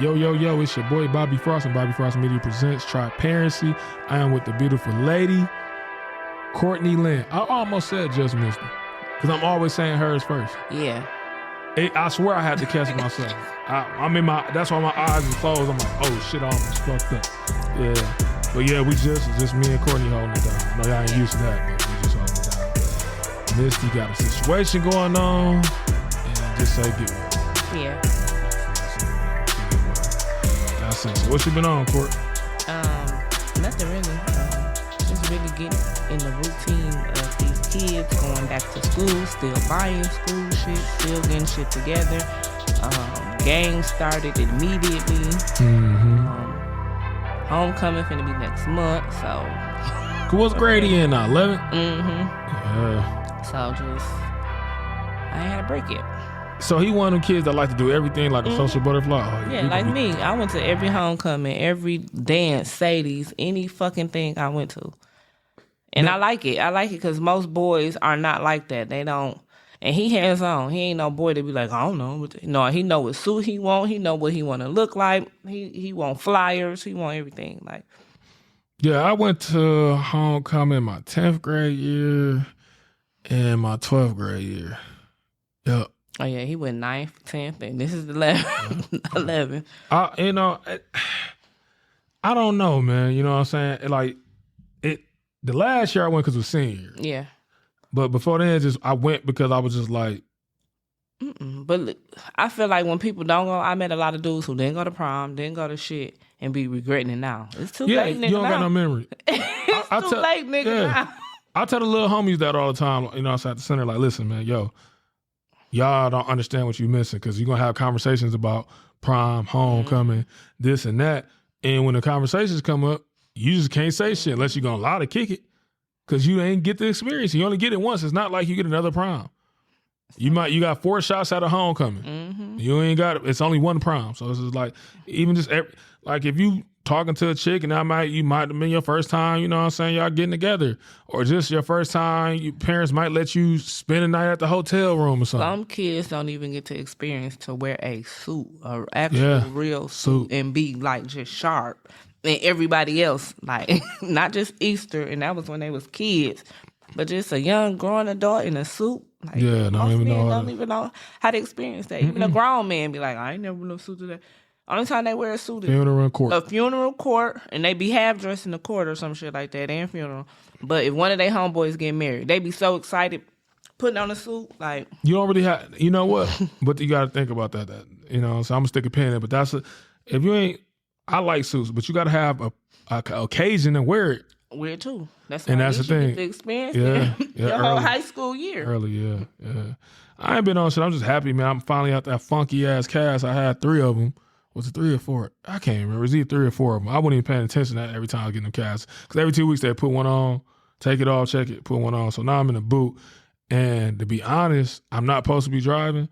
Yo, it's your boy Bobby Frost, and Bobby Frost Media presents Triparency. I am with the beautiful lady, Courtney Lynn. I almost said just missed her, because I'm always saying hers first. Yeah. I swear I had to catch myself. I'm in that's why my eyes are closed. I'm like, oh shit, I almost fucked up. Yeah. But yeah, it's just me and Courtney holding it down. I know y'all ain't used to that, but we just holding it down. Misty got a situation going on, and just say get well. Yeah. That's it. So what you been on, Court? Nothing really. Just really getting in the routine of these kids going back to school, still buying school shit, still getting shit together. Games started immediately. Homecoming finna be next month, so. What's grade he in now? 11? Yeah. So just, I ain't had a break yet. So he one of them kids that like to do everything like a social butterfly? Oh, yeah, like me. I went to every homecoming, every dance, Sadie's, any fucking thing I went to. And I like it. I like it because most boys are not like that. They don't. And he hands on. He ain't no boy to be like, I don't know. No, he know what suit he want. He know what he want to look like. He want flyers. He want everything. Like. Yeah, I went to homecoming my 10th grade year and my 12th grade year. Yep. Oh, yeah, he went 9th, 10th, and this is 11. I don't know, man. You know what I'm saying? The last year I went because it was senior. Yeah. But before then, I went because I was just like. But I feel like when people don't go, I met a lot of dudes who didn't go to prom, didn't go to shit, and be regretting it now. It's too late, nigga. You don't got no memory. It's too late, nigga, now. I tell the little homies that all the time, you know, outside at the center, like, listen, man, y'all don't understand what you're missing because you're going to have conversations about prom, homecoming, this and that. And when the conversations come up, you just can't say shit unless you're going to lie to kick it because you ain't get the experience. You only get it once. It's not like you get another prom. You got 4 shots at a homecoming. You ain't got, it's only one prom. So it's just like, even just, like if you talking to a chick and you might have been your first time, you know what I'm saying, y'all getting together. Or just your first time, your parents might let you spend a night at the hotel room or something. Some kids don't even get to experience to wear a suit, or actual real suit, and be like just sharp. And everybody else, like, not just Easter, and that was when they was kids, but just a young growing adult in a suit. Like, don't even know how to experience that. Even a grown man be like, I ain't never no suit to that. Only time they wear a suit is a funeral court, and they be half dressed in the court or some shit like that, and funeral. But if one of their homeboys get married, they be so excited putting on a suit. Like, you don't really have, you know what? But you got to think about that. You know, so I'm gonna stick a pin in it. But if you ain't, I like suits, but you got to have a occasion and wear it. Wear it too. That's the thing. Get the experience. Your whole high school year. Early, yeah. I ain't been on shit. I'm just happy, man. I'm finally out that funky ass cast. I had 3 of them. Was it 3 or 4? I can't remember. It was either 3 or 4 of them. I wasn't even paying attention to that every time I was getting them casts. Because every 2 weeks they put one on, take it off, check it, put one on. So now I'm in the boot. And to be honest, I'm not supposed to be driving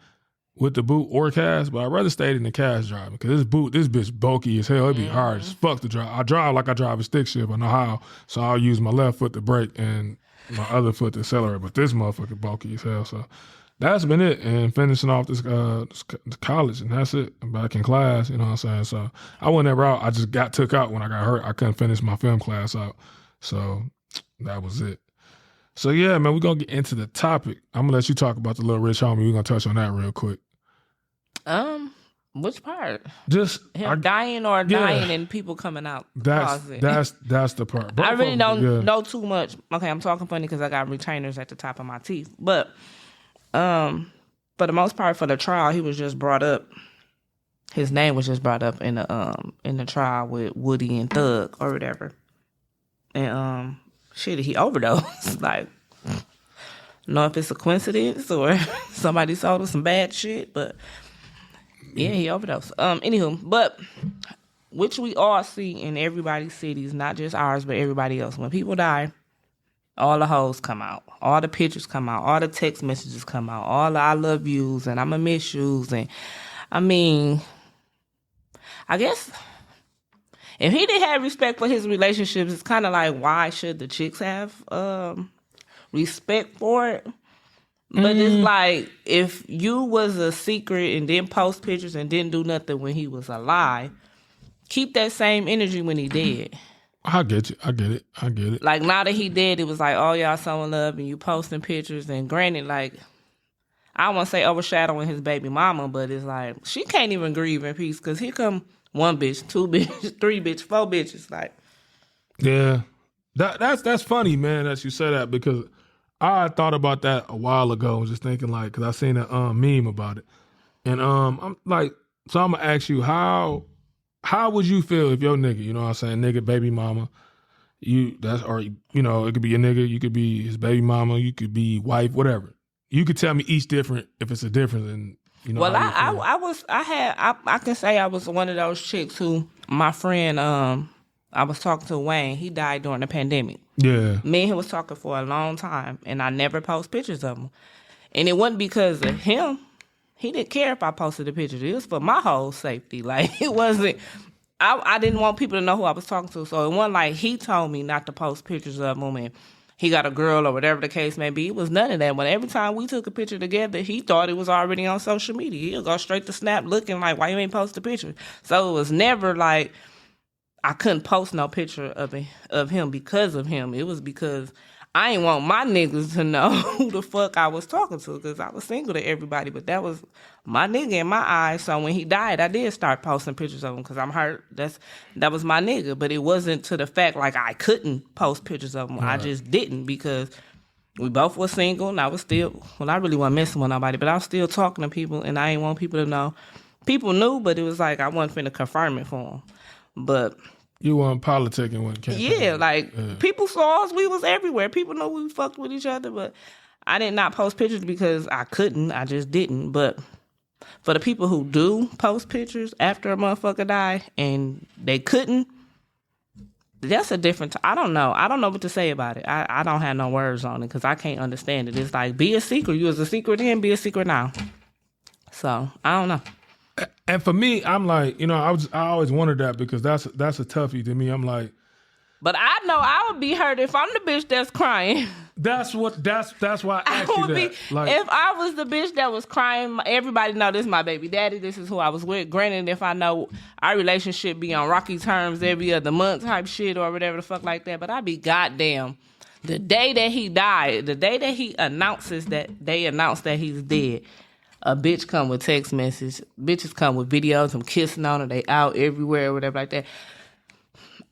with the boot or cast, but I'd rather stay in the cast driving. Because this bitch bulky as hell. It'd be hard as fuck to drive. I drive like I drive a stick shift. I know how. So I'll use my left foot to brake and my other foot to accelerate. But this motherfucker bulky as hell. So that's been it, and finishing off this college, and that's it. I'm back in class, you know what I'm saying? So I went that route. I just got took out when I got hurt. I couldn't finish my film class out. So that was it. So yeah, man, we're going to get into the topic. I'm going to let you talk about the little rich homie. We're going to touch on that real quick. Which part? Just him dying and people coming out. That's the part. I really don't know too much. Okay, I'm talking funny because I got retainers at the top of my teeth. But for the most part, for the trial, he was just brought up. His name was just brought up in the trial with Woody and Thug or whatever. And he overdosed. Like, I don't know if it's a coincidence or somebody sold him some bad shit, but yeah, he overdosed. Anywho, but which we all see in everybody's cities, not just ours, but everybody else. When people die, all the hoes come out, all the pictures come out, all the text messages come out, all the I love yous and I'ma miss yous. And I mean, I guess if he didn't have respect for his relationships, it's kind of like, why should the chicks have respect for it? But it's like, if you was a secret and didn't post pictures and didn't do nothing when he was alive, keep that same energy when he dead. I get you. I get it. Like, now that he dead, it was like, oh, y'all so in love and you posting pictures. And granted, like, I don't want to say overshadowing his baby mama, but it's like, she can't even grieve in peace because here come one bitch, two bitches, three bitches, four bitches. Like, yeah, that's funny, man, that you say that, because I thought about that a while ago and just thinking, like, because I seen a meme about it. And I'm like, so I'm going to ask you, how would you feel if your nigga, you know what I'm saying, nigga, baby mama, or it could be a nigga, you could be his baby mama, you could be wife, whatever. You could tell me each different if it's a difference in, Well, I can say I was one of those chicks who, my friend, I was talking to Wayne, he died during the pandemic. Yeah. Me and him was talking for a long time, and I never post pictures of him. And it wasn't because of him. He didn't care if I posted the pictures. It was for my whole safety. Like, it wasn't, I didn't want people to know who I was talking to. So it wasn't like he told me not to post pictures of him and he got a girl or whatever the case may be. It was none of that. But every time we took a picture together, he thought it was already on social media. He'll go straight to Snap looking like, why you ain't post a picture? So it was never like I couldn't post no picture of him because of him. It was because I ain't want my niggas to know who the fuck I was talking to, because I was single to everybody. But that was my nigga in my eyes. So when he died, I did start posting pictures of him because I'm hurt. That was my nigga. But it wasn't to the fact like I couldn't post pictures of him. Right. I just didn't, because we both were single and I was still, I really wasn't messing with nobody, but I was still talking to people and I didn't want people to know. People knew, but it was like I wasn't finna confirm it for them. But you weren't politicking when it came. Yeah, people saw us. We was everywhere. People know we fucked with each other, but I did not post pictures because I couldn't. I just didn't. But for the people who do post pictures after a motherfucker die and they couldn't, that's a different. I don't know. I don't know what to say about it. I don't have no words on it because I can't understand it. It's like, be a secret. You was a secret then, be a secret now. So I don't know. And for me, I'm like, I always wondered that, because that's a toughie to me. I'm like, but I know I would be hurt if I'm the bitch that's crying. That's why I asked you that. If I was the bitch that was crying, everybody know this is my baby daddy. This is who I was with. Granted, if I know our relationship be on rocky terms every other month type shit or whatever the fuck like that, but I'd be goddamn. The day that he died, the day that he announces that they announced that he's dead, a bitch come with text message. Bitches come with videos, them kissing on her. They out everywhere or whatever like that.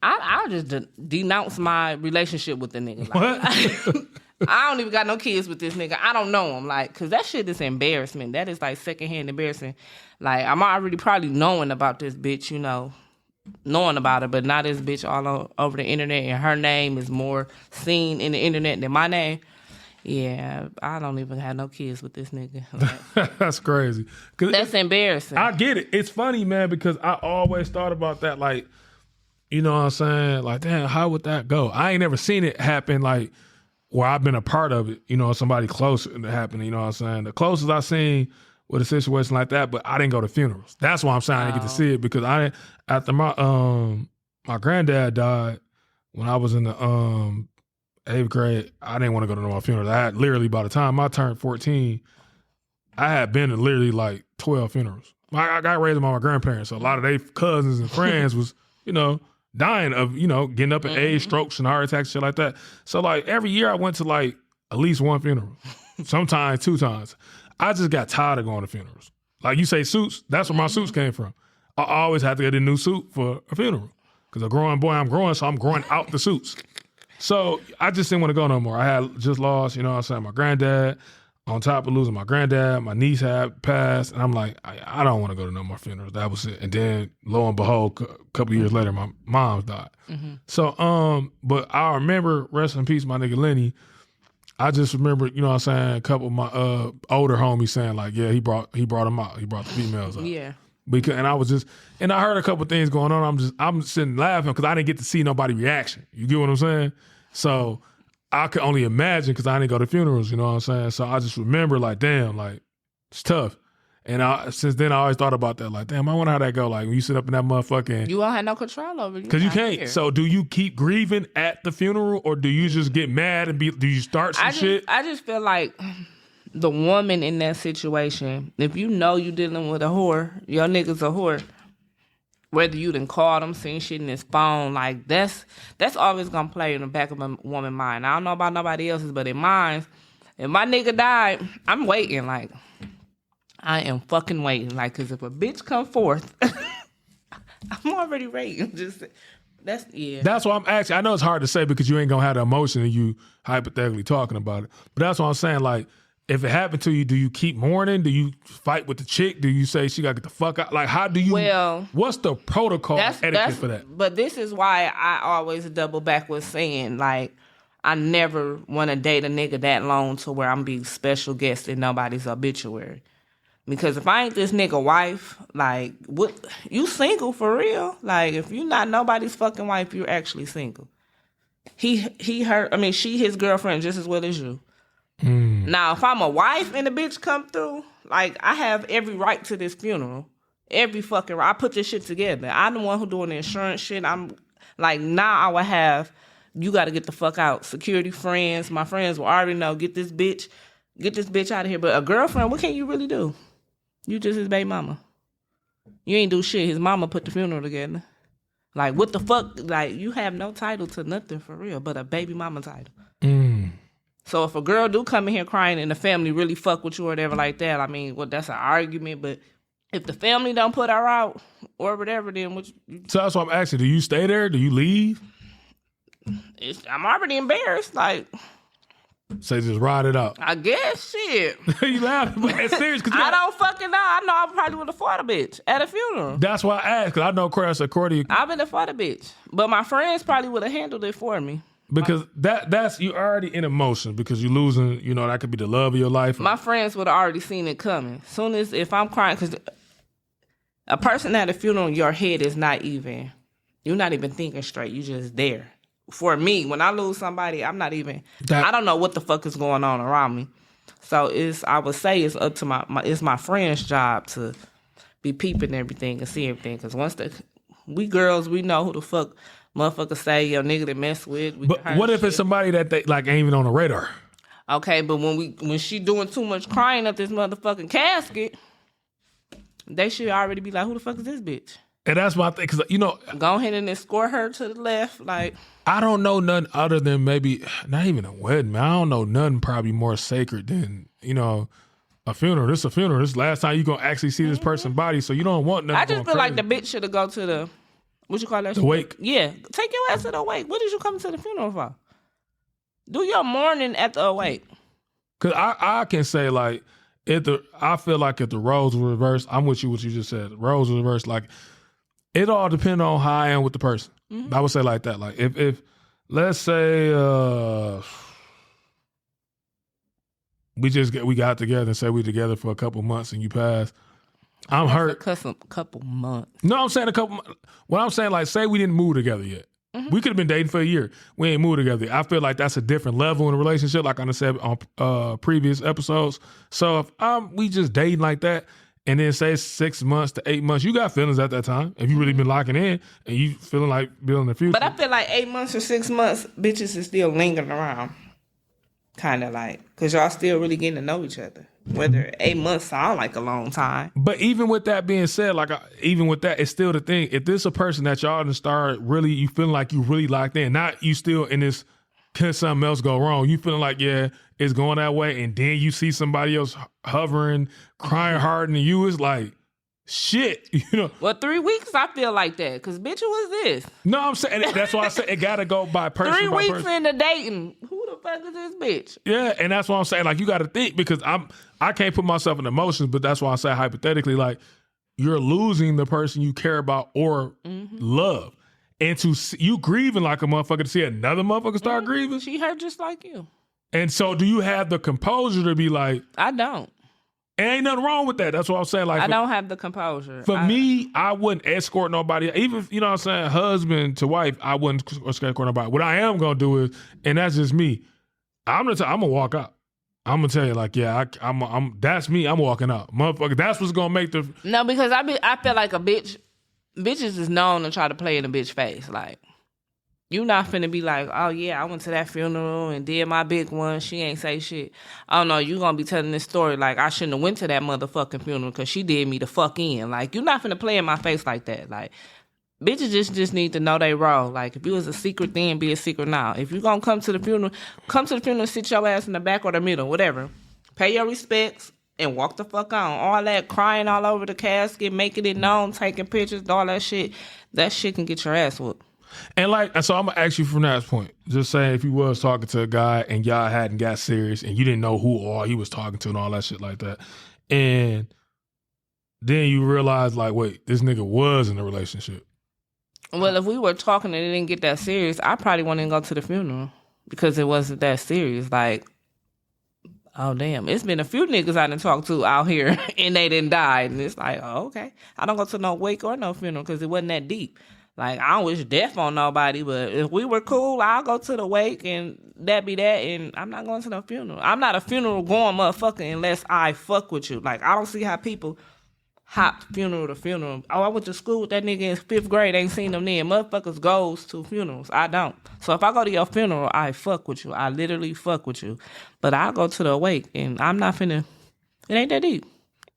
I'll just denounce my relationship with the nigga. Like, I don't even got no kids with this nigga. I don't know him. Like, because that shit is embarrassment. That is like secondhand embarrassing. Like, I'm already probably knowing about this bitch, knowing about her, but not this bitch all over the internet, and her name is more seen in the internet than my name. Yeah, I don't even have no kids with this nigga. Like, that's crazy. That's embarrassing. I get it. It's funny, man, because I always thought about that. Like, you know what I'm saying? Like, damn, how would that go? I ain't never seen it happen, like, where I've been a part of it. Somebody close to happening. You know what I'm saying? The closest I seen with a situation like that, but I didn't go to funerals. That's why I'm saying I didn't get to see it, because after my granddad died when I was in the 8th grade, I didn't want to go to no more funerals. I had literally, by the time I turned 14, I had been to literally like 12 funerals. I got raised by my grandparents, so a lot of their cousins and friends was, dying of, getting up in age, strokes and heart attacks, shit like that. So like every year I went to like at least one funeral, sometimes 2 times. I just got tired of going to funerals. Like you say suits, that's where my suits came from. I always had to get a new suit for a funeral, because a growing boy, I'm growing, so I'm growing out the suits. So I just didn't want to go no more. I had just lost, my granddad. On top of losing my granddad, my niece had passed. And I'm like, I don't want to go to no more funerals. That was it. And then lo and behold, a couple years later, my mom died. Mm-hmm. So, but I remember, rest in peace, my nigga Lenny. I just remember, a couple of my older homies saying like, yeah, he brought them out. He brought the females out. Yeah. Because, and I heard a couple of things going on. I'm sitting laughing because I didn't get to see nobody's reaction. You get what I'm saying? So I could only imagine, because I didn't go to funerals, you know what I'm saying? So I just remember like, damn, like, it's tough. And since then I always thought about that, like, damn, I wonder how that go. Like when you sit up in that motherfucking... You won't have no control over it. Because you can't. Here. So do you keep grieving at the funeral, or do you just get mad and do you start some shit? I just feel like the woman in that situation, if you know you dealing with a whore, your nigga's a whore, whether you done called him, seen shit in his phone, like that's always gonna play in the back of a woman's mind. I don't know about nobody else's, but in mine, if my nigga died, I'm waiting. Like, I am fucking waiting. Like, cause if a bitch come forth, I'm already waiting. That's why I'm asking. I know it's hard to say because you ain't gonna have the emotion and you hypothetically talking about it. But that's what I'm saying. Like, if it happened to you, do you keep mourning? Do you fight with the chick? Do you say she gotta get the fuck out? Like, how do you? Well, what's the protocol etiquette for that? But this is why I always double back with saying, like, I never want to date a nigga that long to where I'm be special guest in nobody's obituary. Because if I ain't this nigga wife, like, what, you single for real? Like, if you not nobody's fucking wife, you're actually single. She his girlfriend just as well as you. Now, if I'm a wife and the bitch come through, like, I have every right to this funeral. Every fucking right. I put this shit together. I'm the one who doing the insurance shit. I'm like, now I would have, you got to get the fuck out. Security friends, my friends will already know, get this bitch out of here. But a girlfriend, what can you really do? You just his baby mama. You ain't do shit. His mama put the funeral together. Like, what the fuck? Like, you have no title to nothing for real but a baby mama title. So if a girl do come in here crying and the family really fuck with you or whatever like that, I mean, well, that's an argument. But if the family don't put her out or whatever, then what? So that's what I'm asking. Do you stay there? Do you leave? I'm already embarrassed. Like, say just ride it out. I guess shit. You laughing, but it's serious. I don't fucking know. I know I probably would have fought a bitch at a funeral. That's why I asked, because I know Chris according. I've been a fought a bitch, but my friends probably would have handled it for me. Because that's you already in emotion because you're losing. You know, that could be the love of your life. My friends would have already seen it coming. Soon as if I'm crying, because a person at a funeral, your head is not even. You're not even thinking straight. You just there. For me, when I lose somebody, I'm not even. I don't know what the fuck is going on around me. So I would say it's up to it's my friend's job to be peeping everything and see everything. Because once we girls, we know who the fuck motherfuckers say your nigga to mess with. But what if it's somebody that they like ain't even on the radar? Okay, but when she doing too much crying at this motherfucking casket, they should already be like, who the fuck is this bitch? And that's my thing, because, you know, go ahead and escort her to the left. Like, I don't know nothing other than maybe, not even a wedding, man. I don't know nothing probably more sacred than, you know, a funeral. This is a funeral. This is the last time you're going to actually see this person's body, so you don't want nothing. I just feel like the bitch should have go to the, what you call that? The wake. Yeah. Take your ass to the wake. What did you come to the funeral for? Do your mourning at the wake. Because I can say, like, I feel like if the roles were reversed, I'm with you what you just said. The roles were reversed, like, it all depends on how I am with the person. Mm-hmm. I would say like that. Like if let's say we got together and say we together for a couple months and you pass, I'm hurt. A couple months. No, I'm saying a couple. What I'm saying, like, say we didn't move together yet. Mm-hmm. We could have been dating for a year. We ain't moved together. I feel like that's a different level in a relationship, like I said on previous episodes. So if we just dating like that. And then say 6 months to 8 months, you got feelings at that time. If you really been locking in and you feeling like building the future. But I feel like 8 months or 6 months, bitches is still lingering around. Kind of like, because y'all still really getting to know each other. Whether 8 months sound like a long time. But even with that being said, like even with that, it's still the thing. If this a person that y'all done start really, you feeling like you really locked in, not you still in this, can something else go wrong? You feeling like, yeah, it's going that way, and then you see somebody else hovering, crying harder than you, it's like, shit, you know. Well, 3 weeks, I feel like that, because bitch, who was this? No, I'm saying, that's why I said it got to go by person 3 by weeks person. into dating, who the fuck is this bitch? Yeah, and that's why I'm saying, like, you got to think, because I can't put myself in emotions, but that's why I say hypothetically, like, you're losing the person you care about or love. And to see, you grieving like a motherfucker, to see another motherfucker start grieving. She hurt just like you. And so do you have the composure to be like... I don't. Ain't nothing wrong with that. That's what I'm saying. Like, I don't have the composure. For me, I wouldn't escort nobody. Even, you know what I'm saying, husband to wife, I wouldn't escort nobody. What I am going to do is, and that's just me, I'm going to walk out. I'm going to tell you, like, yeah, I'm that's me. I'm walking out. Motherfucker, that's what's going to make the... No, because I feel like a bitch... Bitches is known to try to play in a bitch face. Like, You not finna be like, oh yeah, I went to that funeral and did my big one. She ain't say shit. Oh no, you gonna be telling this story like I shouldn't have went to that motherfucking funeral because she did me the fuck in. Like you not finna play in my face like that. Like bitches just need to know they wrong. Like if you was a secret then, be a secret now. If you gonna come to the funeral and sit your ass in the back or the middle, whatever. Pay your respects and walk the fuck on. All that crying all over the casket, making it known, taking pictures, all that shit can get your ass whooped. And so I'm gonna ask you from that point. Just saying, if you was talking to a guy and y'all hadn't got serious and you didn't know who all he was talking to and all that shit like that, and then you realize like, wait, this nigga was in a relationship. Well, if we were talking and it didn't get that serious, I probably wouldn't go to the funeral because it wasn't that serious. Like, oh damn, it's been a few niggas I done talked to out here and they didn't die, and it's like, oh okay, I don't go to no wake or no funeral because it wasn't that deep. Like, I don't wish death on nobody, but if we were cool, I'll go to the wake and that be that, and I'm not going to no funeral. I'm not a funeral going motherfucker unless I fuck with you. Like, I don't see how people hop funeral to funeral. Oh, I went to school with that nigga in 5th grade, ain't seen him then. Motherfuckers goes to funerals. I don't. So if I go to your funeral, I fuck with you. I literally fuck with you. But I'll go to the wake, and I'm not finna, it ain't that deep.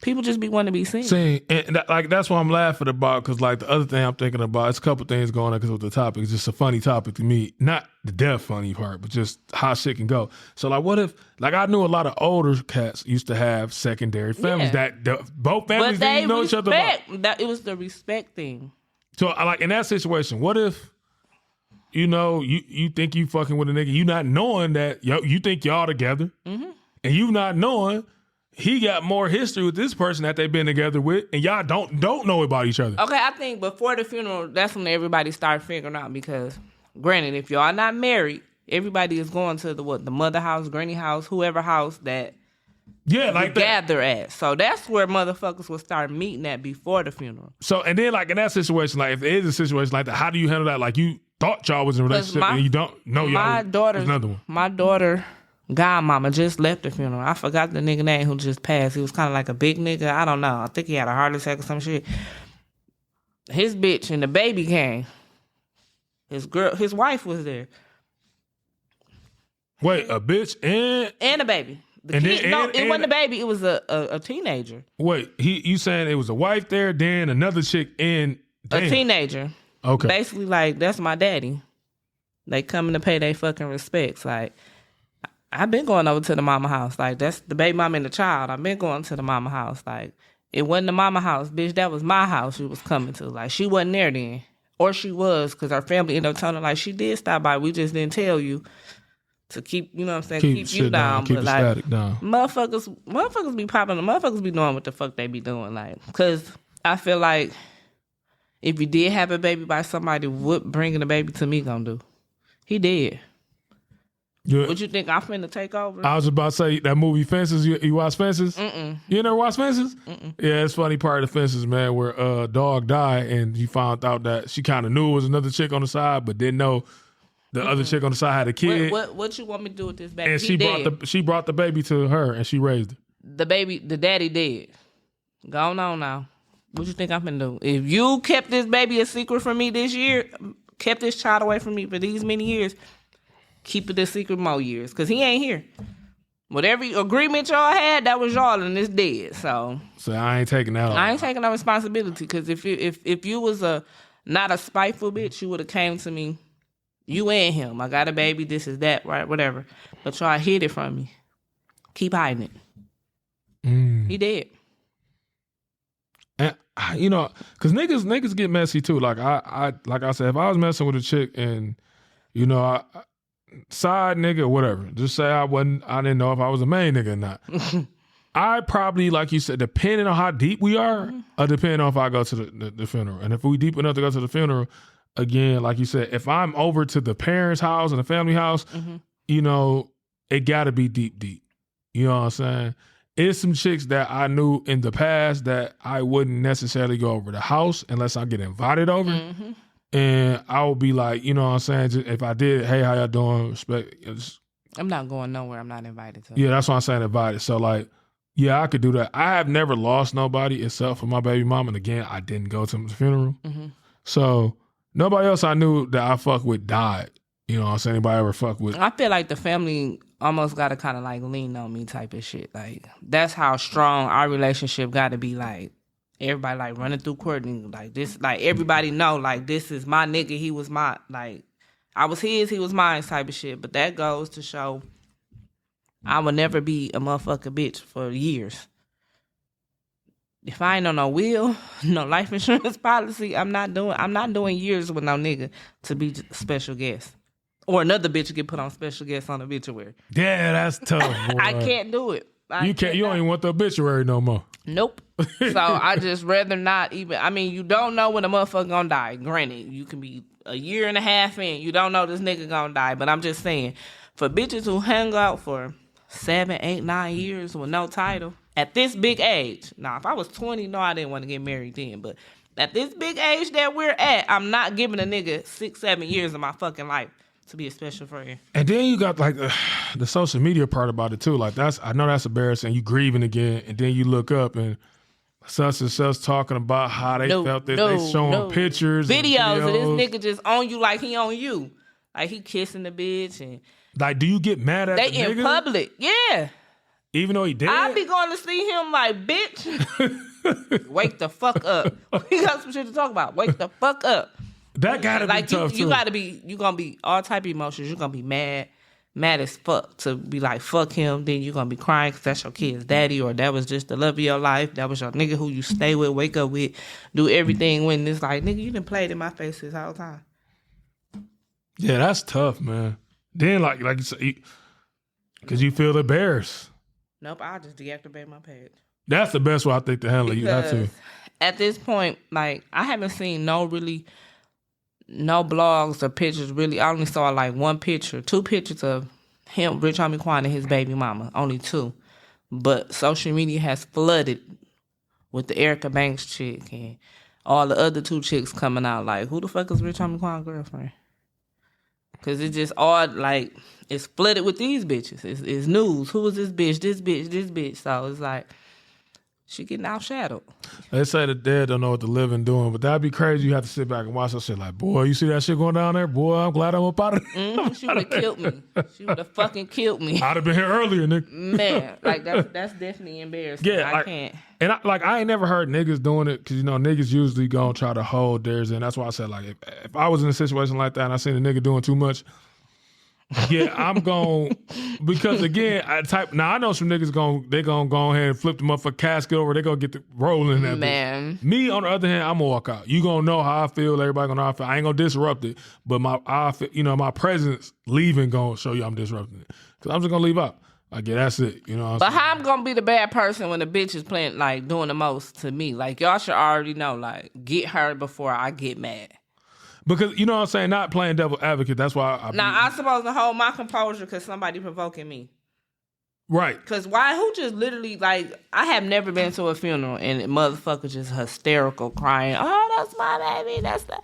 People just be wanting to be seen. And that's what I'm laughing about, because like the other thing I'm thinking about, it's a couple things going on because of the topic. It's just a funny topic to me. Not the death funny part, but just how shit can go. So like, what if, like I knew a lot of older cats used to have secondary families both families didn't even know each other about. It was the respect thing. So like in that situation, what if, you know, you think you fucking with a nigga, you not knowing that you think y'all together, and you not knowing he got more history with this person that they've been together with, and y'all don't know about each other. Okay, I think before the funeral, that's when everybody started figuring out, because granted, if y'all not married, everybody is going to the mother house, granny house, whoever house that gather at. So that's where motherfuckers will start meeting at before the funeral. So, and then like in that situation, like if there is a situation like that, how do you handle that? Like you thought y'all was in a relationship and you don't know y'all. Another one. My daughter godmama just left the funeral. I forgot the nigga name who just passed. He was kind of like a big nigga. I don't know. I think he had a heart attack or some shit. His bitch and the baby came. His wife was there. Wait, a bitch and a baby. It wasn't a baby. It was a teenager. Wait, you saying it was a wife there, then another chick and a teenager. Okay. Basically, like, that's my daddy. They coming to pay their fucking respects. Like, I've been going over to the mama house. Like, that's the baby mama and the child. I've been going to the mama house. Like, it wasn't the mama house, bitch. That was my house she was coming to. Like, she wasn't there then. Or she was, because her family ended up telling her, like, she did stop by. We just didn't tell you to keep, you know what I'm saying, keep you down. Keep but, the like, static down. Motherfuckers be popping. Motherfuckers be doing what the fuck they be doing. Like, because I feel like if you did have a baby by somebody, what bringing the baby to me gonna do? He did. What you think I'm finna take over? I was about to say that movie Fences. You watch Fences? Mm-mm. You never watch Fences? Mm-mm. Yeah, it's funny part of Fences, man, where dog died and you found out that she kind of knew it was another chick on the side, but didn't know the other chick on the side had a kid. What you want me to do with this baby? And she brought the baby to her and she raised it. The daddy dead. Going on now. What you think I'm finna do? If you kept this baby a secret from me this year, kept this child away from me for these many years, keep it a secret more years, because he ain't here. Whatever agreement y'all had, that was y'all, and it's dead. So I ain't taking that. I ain't taking no responsibility, because if you was not a spiteful bitch, you would have came to me. You and him. I got a baby. This is that, right? Whatever. But y'all hid it from me. Keep hiding it. He dead. And you know, because niggas get messy too. Like I said, if I was messing with a chick and you know side nigga or whatever, just say I didn't know if I was a main nigga or not. I probably, like you said, depending on how deep we are, or depending on if I go to the funeral. And if we deep enough to go to the funeral, again, like you said, if I'm over to the parents' house and the family house, you know, it gotta be deep. You know what I'm saying? It's some chicks that I knew in the past that I wouldn't necessarily go over the house unless I get invited over. And I would be like, you know what I'm saying? Just, if I did, hey, how y'all doing? Respect. I'm not going nowhere. I'm not invited to. Yeah, that's what I'm saying, invited. So like, yeah, I could do that. I have never lost nobody except for my baby mom. And again, I didn't go to the funeral. So Nobody else I knew that I fuck with died. You know what I'm saying? Anybody ever fuck with? I feel like the family almost got to kind of like lean on me type of shit. Like, that's how strong our relationship got to be. Like, everybody like running through court and like this, like everybody know, like, this is my nigga. He was my, like, I was his, he was mine type of shit. But that goes to show I would never be a motherfucking bitch for years. If I ain't on no will, no life insurance policy, I'm not doing years with no nigga to be special guest. Or another bitch get put on special guest on obituary. Yeah, that's tough. Boy. I can't do it. You don't even want the obituary no more. Nope. So I just rather not even. I mean, you don't know when a motherfucker gonna die. Granted, you can be a year and a half in, you don't know this nigga gonna die. But I'm just saying, for bitches who hang out for 7, 8, 9 years with no title at this big age. Now, if I was 20, no, I didn't want to get married then. But at this big age that we're at, I'm not giving a nigga 6, 7 years of my fucking life to be a special friend. And then you got like the social media part about it too. Like I know that's embarrassing. You grieving again, and then you look up and such and such talking about how they felt that they showing pictures, videos of this nigga just on you like he on you, like he kissing the bitch and like. Do you get mad at they the in nigga? Public? Yeah. Even though he dead, I be going to see him like, bitch, wake the fuck up. We got some shit to talk about. Wake the fuck up. That gotta be tough too. You gotta be. You gonna be all type of emotions. You gonna be mad as fuck to be like fuck him. Then you gonna be crying because that's your kid's daddy, or that was just the love of your life. That was your nigga who you stay with, wake up with, do everything. When it's like, nigga, you done played in my face this whole time. Yeah, that's tough, man. Then like you say, because you feel embarrassed. Nope, I'll just deactivate my page. That's the best way I think to handle it. You have to. At this point, like, I haven't seen no blogs or pictures really. I only saw like 2 pictures of him, Rich Homie Quan, and his baby mama. Only 2. But social media has flooded with the Erica Banks chick and all the other 2 chicks coming out. Like, who the fuck is Rich Homie Quan's girlfriend? Because it's just all like, it's flooded with these bitches. It's news. Who is this bitch? This bitch, this bitch. So it's like, she getting outshadowed. They say the dead don't know what the living doing, but that'd be crazy. You have to sit back and watch that shit like, boy, you see that shit going down there? Boy, I'm glad I'm up out of there. She would have killed me. She would have fucking killed me. I'd have been here earlier, nigga. Man, like that's definitely embarrassing. Yeah, I can't. And I ain't never heard niggas doing it because, you know, niggas usually gonna try to hold theirs in. That's why I said, like, if I was in a situation like that and I seen a nigga doing too much, yeah, I'm going because again, I know some niggas they gonna go ahead and flip the motherfucking casket over. They gonna get the rolling in that man. Bitch. Me on the other hand, I'm gonna walk out. You gonna know how I feel. Everybody gonna know how I feel. I ain't gonna disrupt it, but my presence leaving gonna show you I'm disrupting it because I'm just gonna leave out. Like, yeah, that's it. You know. But how I'm gonna be the bad person when the bitch is playing like doing the most to me? Like, y'all should already know. Like, get her before I get mad. Because, you know what I'm saying, not playing devil advocate, that's why I'm supposed to hold my composure because somebody provoking me. Right. Because who just literally, like, I have never been to a funeral and motherfucker just hysterical crying, oh, that's my baby, that's that.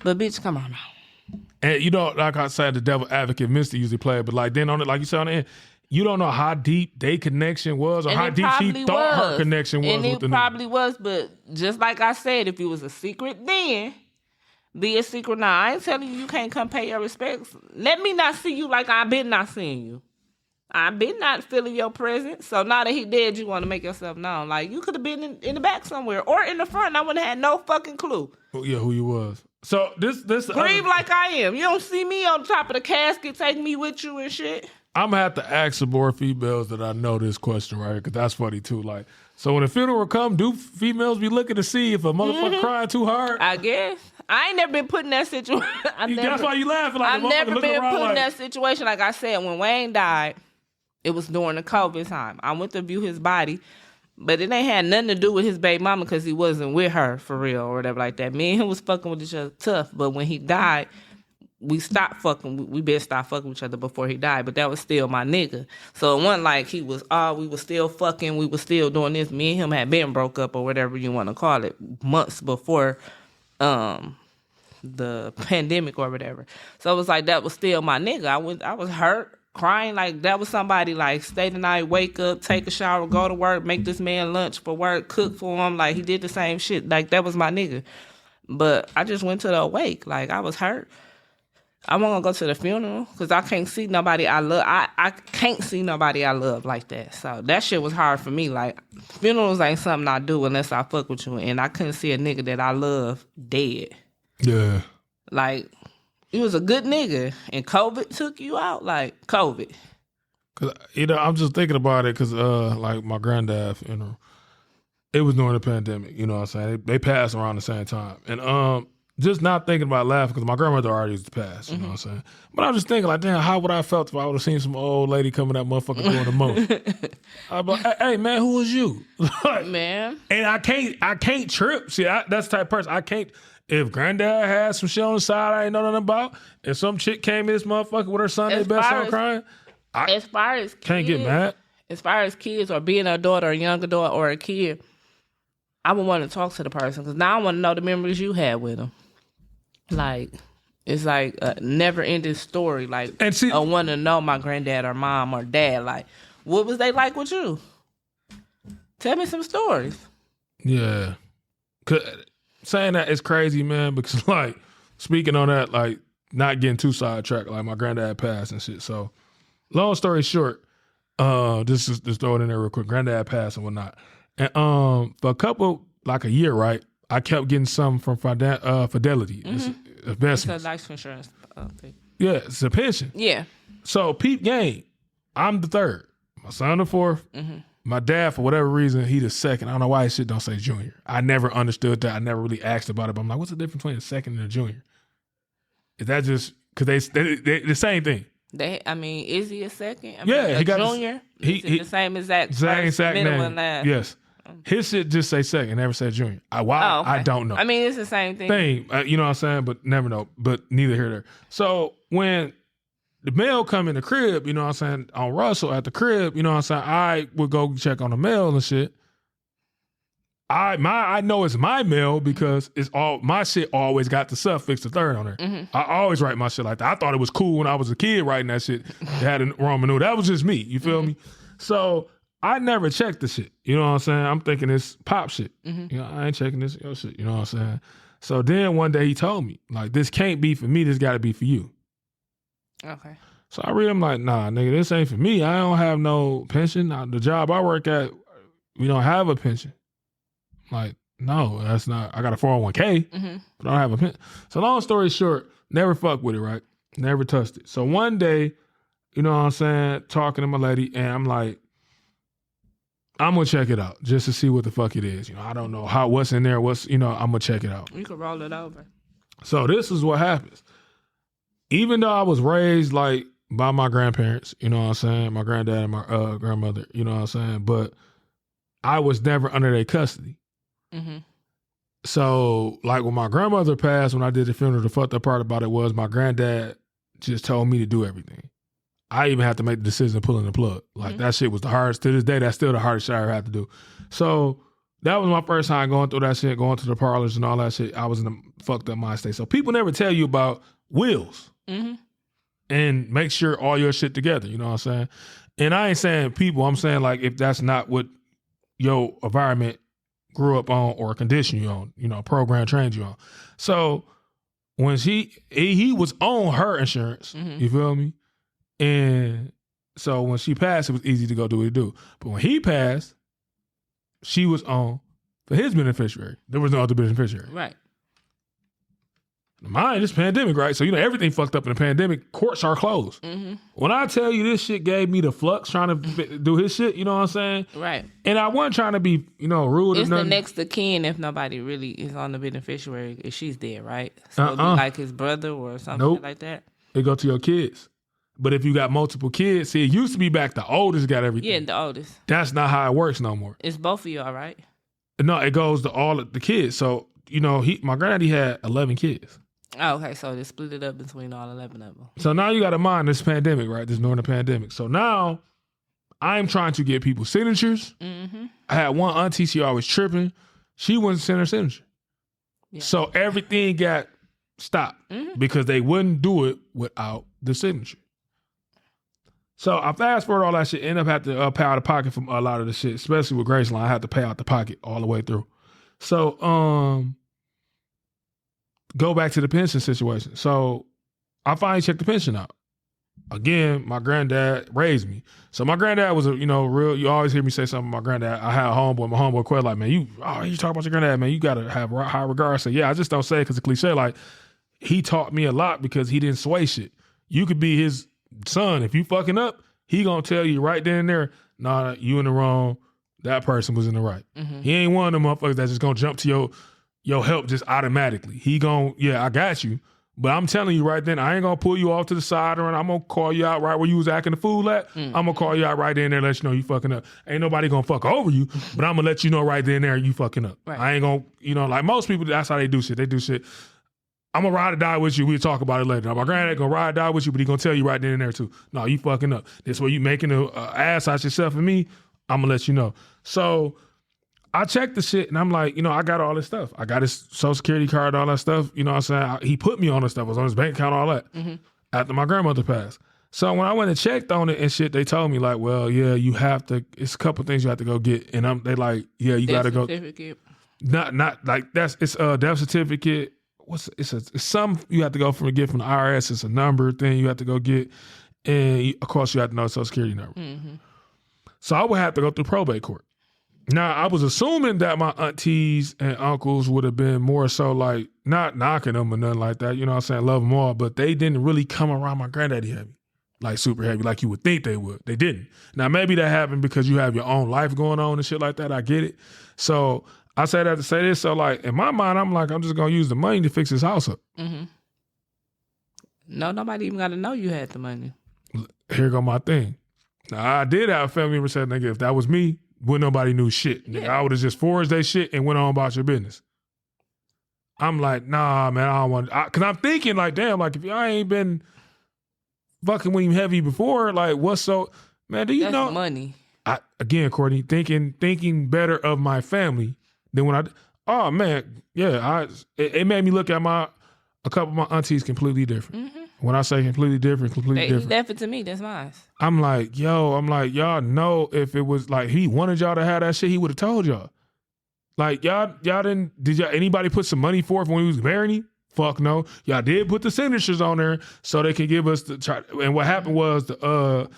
But bitch, come on now. And, you know, like I said, the devil advocate, Misty usually play it, but like then on it, like you said on the end, you don't know how deep their connection was or how deep she thought her connection was. And it probably was, but just like I said, if it was a secret then, be a secret now. I ain't telling you can't come pay your respects. Let me not see you like I've been not seeing you. I've been not feeling your presence. So now that he dead, you want to make yourself known. Like, you could have been in the back somewhere or in the front. And I wouldn't have had no fucking clue. Oh, yeah, who you was. So this grieve like I am. You don't see me on top of the casket, take me with you and shit. I'm gonna have to ask some more females that I know this question right here, because that's funny too. Like, so when a funeral come, do females be looking to see if a motherfucker crying too hard? I guess. I ain't never been put in that situation. That's why you laughing. Like, I've never been put in that situation. Like I said, when Wayne died, it was during the COVID time. I went to view his body, but it ain't had nothing to do with his baby mama because he wasn't with her for real or whatever like that. Me and him was fucking with each other tough, but when he died, we stopped fucking. We been stopped fucking with each other before he died, but that was still my nigga. So it wasn't like we was still fucking, we was still doing this. Me and him had been broke up or whatever you want to call it months before the pandemic or whatever. So it was like that was still my nigga. I was hurt, crying like that was somebody like stay the night, wake up, take a shower, go to work, make this man lunch for work, cook for him. Like he did the same shit. Like that was my nigga. But I just went to the wake. Like, I was hurt. I wasn't gonna go to the funeral because I can't see nobody I love. I can't see nobody I love like that. So that shit was hard for me. Like, funerals ain't something I do unless I fuck with you. And I couldn't see a nigga that I love dead. Yeah. Like, he was a good nigga and COVID took you out. Like, COVID. Cause I'm just thinking about it because like my granddad funeral, it was during the pandemic. You know what I'm saying? They passed around the same time, and just not thinking about laughing because my grandmother already used to pass. You know what I'm saying? But I was just thinking like, damn, how would I have felt if I would have seen some old lady coming that motherfucker doing the most? I'd be like, hey man, who was you? Like, Man. and I can't trip. See, that's the type of person I can't. If granddad had some shit on the side I ain't know nothing about, if some chick came in this motherfucker with her Sunday best on crying, as far as kids, can't get mad. As far as kids or being an adult or a young adult or a kid, I would want to talk to the person because now I want to know the memories you had with them. Like, it's like a never-ending story. Like, and see, I want to know my granddad or mom or dad. Like, what was they like with you? Tell me some stories. Yeah. Saying that is crazy, man, because, like, speaking on that, like, not getting too sidetracked, like, my granddad passed and shit. So, long story short, just throw it in there real quick. Granddad passed and whatnot. And for a couple, like a year, right, I kept getting some from Fidelity. It's investments. It's a life insurance thing. Yeah, it's a pension. Yeah. So, peep game, I'm the third. My son the fourth. My dad, for whatever reason, he the second. I don't know why his shit don't say junior. I never understood that. I never really asked about it. But I'm like, what's the difference between a second and a junior? Is that just because they the same thing? Is he a second? He got junior. He the same exact same exact middle name. and last. Yes, his shit just say second, never said junior. Why? Okay. I don't know. I mean, it's the same thing. You know what I'm saying? But never know. But neither here nor there. So when the mail come in the crib, you know what I'm saying, on Russell at the crib, you know what I'm saying, I would go check on the mail and shit. I know it's my mail because it's all my shit always got the suffix the third on there. I always write my shit like that. I thought it was cool when I was a kid writing that shit. It had a Roman numeral. That was just me. You feel me? So I never checked the shit. You know what I'm saying? I'm thinking it's pop shit. You know, I ain't checking this shit. You know what I'm saying? So then one day he told me, like, this can't be for me. This got to be for you. Okay. So I read him like, nah, nigga, this ain't for me. I don't have no pension. The job I work at, we don't have a pension. Like, no, that's not. I got a 401k, but I don't have a pension. So long story short, never fucked with it, right? Never touched it. So one day, you know what I'm saying, talking to my lady, and I'm like, I'm gonna check it out just to see what the fuck it is. You know, I don't know what's in there. I'm gonna check it out. You can roll it over. So this is what happens. Even though I was raised like by my grandparents, you know what I'm saying, my granddad and my grandmother, you know what I'm saying, but I was never under their custody. So like when my grandmother passed, when I did the funeral, the fucked up part about it was my granddad just told me to do everything. I even had to make the decision of pulling the plug. Like that shit was the hardest. To this day, that's still the hardest shit I ever had to do. So that was my first time going through that shit, going to the parlors and all that shit. I was in a fucked up mind state. So people never tell you about wills. And make sure all your shit together, you know what I'm saying? And I ain't saying people, I'm saying like if that's not what your environment grew up on or conditioned you on, you know, program trained you on. So when he was on her insurance, you feel me? And so when she passed, it was easy to go do what he do. But when he passed, she was on for his beneficiary. There was no other beneficiary. Right. Mine, this pandemic, right? So, you know, everything fucked up in the pandemic. Courts are closed. When I tell you this shit gave me the flux trying to do his shit, you know what I'm saying? Right. And I wasn't trying to be, you know, rude it's or nothing. The next of kin if nobody really is on the beneficiary, if she's dead, right? So it'd be like his brother or something like that. It go to your kids. But if you got multiple kids, see, it used to be back the oldest got everything. Yeah, the oldest. That's not how it works no more. It's both of y'all, right? No, it goes to all of the kids. So, you know, my granddaddy had 11 kids. Oh, okay, so they split it up between all 11 of them. So now you got to mind this pandemic, right? This northern pandemic. So now I'm trying to get people's signatures. I had one auntie, she always tripping. She wouldn't send her signature. Yeah. So everything got stopped because they wouldn't do it without the signature. So I fast forward all that shit, end up having to pay out of pocket from a lot of the shit, especially with Graceland. I had to pay out the pocket all the way through. So, go back to the pension situation. So I finally checked the pension out. Again, my granddad raised me. So my granddad was real, you always hear me say something about my granddad. I had a homeboy, my homeboy quit like, man, you talk about your granddad, man, you got to have high regard. I said, yeah, I just don't say it because it's cliche. Like, he taught me a lot because he didn't sway shit. You could be his son. If you fucking up, he gonna tell you right then and there, nah, you in the wrong. That person was in the right. Mm-hmm. He ain't one of them motherfuckers that's just gonna jump to your help just automatically. He gonna, yeah, I got you. But I'm telling you right then, I ain't gonna pull you off to the side or I'm gonna call you out right where you was acting the fool at. I'm gonna call you out right then and there and let you know you fucking up. Ain't nobody gonna fuck over you, but I'm gonna let you know right then and there you fucking up. Right. I ain't gonna, like most people, that's how they do shit. They do shit. I'm gonna ride or die with you. We'll talk about it later. Now, my granddad gonna ride or die with you, but he gonna tell you right then and there too. No, you fucking up. This way you making an ass out yourself and me, I'm gonna let you know. So I checked the shit and I'm like, I got all this stuff. I got his social security card, all that stuff. You know what I'm saying? He put me on this stuff. I was on his bank account, all that. Mm-hmm. After my grandmother passed. So when I went and checked on it and shit, they told me like, well, yeah, you have to, it's a couple things you have to go get. And they like, yeah, you got to go. Certificate. Not like it's a death certificate. It's some you have to go get from the IRS. It's a number thing you have to go get. And of course you have to know the social security number. Mm-hmm. So I would have to go through probate court. Now, I was assuming that my aunties and uncles would have been more so like, not knocking them or nothing like that, you know what I'm saying, love them all, but they didn't really come around my granddaddy heavy, like super heavy, like you would think they would. They didn't. Now, maybe that happened because you have your own life going on and shit like that. I get it. So I say that to say this. So like, in my mind, I'm like, I'm just going to use the money to fix this house up. Mm-hmm. No, nobody even got to know you had the money. Here go my thing. Now, I did have a family member say, nigga, if that was me, wouldn't nobody knew shit. Nigga, I would have just forged their shit and went on about your business. I'm like, nah, man, I don't want because I'm thinking like, damn, like if I ain't been fucking with him heavy before, like what's so, man, do you That's know? money. Again, Courtney, thinking better of my family than when oh man, yeah, it made me look at a couple of my aunties completely different. Mm-hmm. When I say completely different. He's different to me. That's mine. I'm like, y'all know if it was like he wanted y'all to have that shit, he would have told y'all. Like, y'all didn't, anybody put some money forth when he was marrying him? Fuck no. Y'all did put the signatures on there so they could give us and what happened was the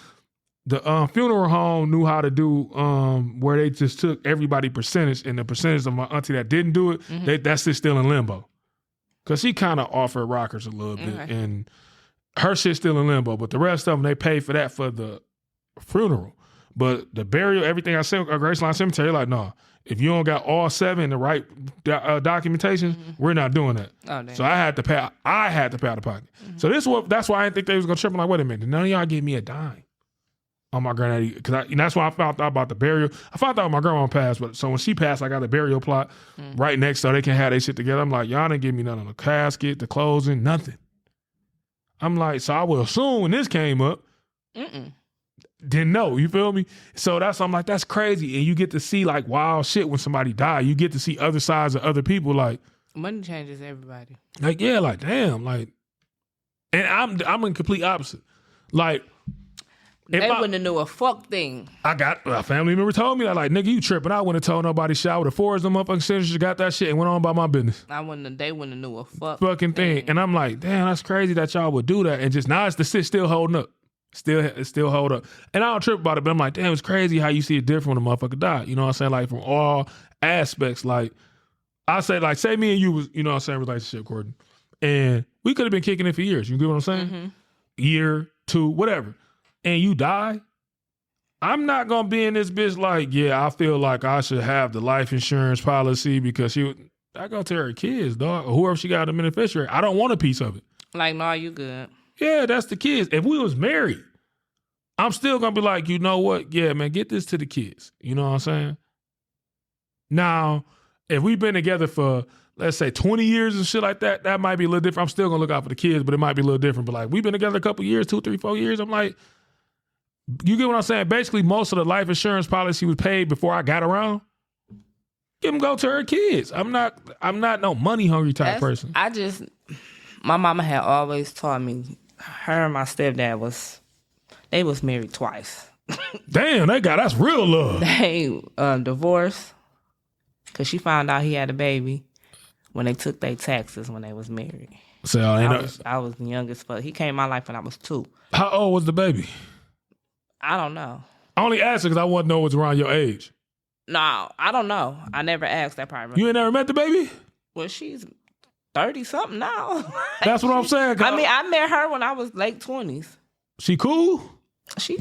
funeral home knew how to do where they just took everybody percentage and the percentage of my auntie that didn't do it, mm-hmm. That's just still in limbo. Cause she kind of offered rockers a little bit and her shit's still in limbo, but the rest of them, they paid for that for the funeral. But the burial, everything I said at Graceline Cemetery, like, no, if you don't got all 7 in the right documentation, mm-hmm. we're not doing that. Oh, so I had to pay out of pocket. Mm-hmm. So that's why I didn't think they was gonna trip. I'm like, wait a minute, none of y'all gave me a dime on my granddaddy, because that's why I found out about the burial. I found out my grandma passed, but so when she passed, I got a burial plot right next so they can have their shit together. I'm like, y'all didn't give me nothing on the casket, the closing, nothing. I'm like, so I will assume when this came up, didn't know, you feel me? So I'm like, that's crazy. And you get to see like wild shit when somebody died. You get to see other sides of other people. Like money changes everybody. Like, yeah, like damn, like, and I'm in complete opposite. Like, they wouldn't have knew a fuck thing. I got a family member told me that, like, nigga, you tripping. I wouldn't have told nobody shit. I would have forged them up and signatures, got that shit and went on about my business. They wouldn't have knew a fucking thing. And I'm like, damn, that's crazy that y'all would do that. And just now it's the shit still holding up. Still hold up. And I don't trip about it, but I'm like, damn, it's crazy how you see it different when a motherfucker died. You know what I'm saying? Like from all aspects. Like I say, like, say me and you was, you know what I'm saying, relationship, Gordon. And we could have been kicking it for years. You get what I'm saying? Mm-hmm. Year, 2, whatever. And you die, I'm not going to be in this bitch like, yeah, I feel like I should have the life insurance policy because I go to her kids, dog, or whoever she got a beneficiary. I don't want a piece of it. Like, no, you good. Yeah, that's the kids. If we was married, I'm still going to be like, you know what? Yeah, man, get this to the kids. You know what I'm saying? Now, if we've been together for, let's say 20 years and shit like that, that might be a little different. I'm still going to look out for the kids, but it might be a little different. But like, we've been together a couple years, 2, 3, 4 years. I'm like, you get what I'm saying? Basically, most of the life insurance policy was paid before I got around. Give them go to her kids. I'm not no money hungry type person. My mama had always taught me, her and my stepdad was married twice. Damn, that's real love. They divorced because she found out he had a baby. when they took their taxes when they was married. So I was the youngest, but he came in my life when I was 2. How old was the baby? I don't know. I only asked because I want to know what's around your age. No, I don't know. I never asked that part. You ain't never met the baby? Well, she's 30-something now. That's what I'm saying. I mean, I met her when I was late 20s. She cool? She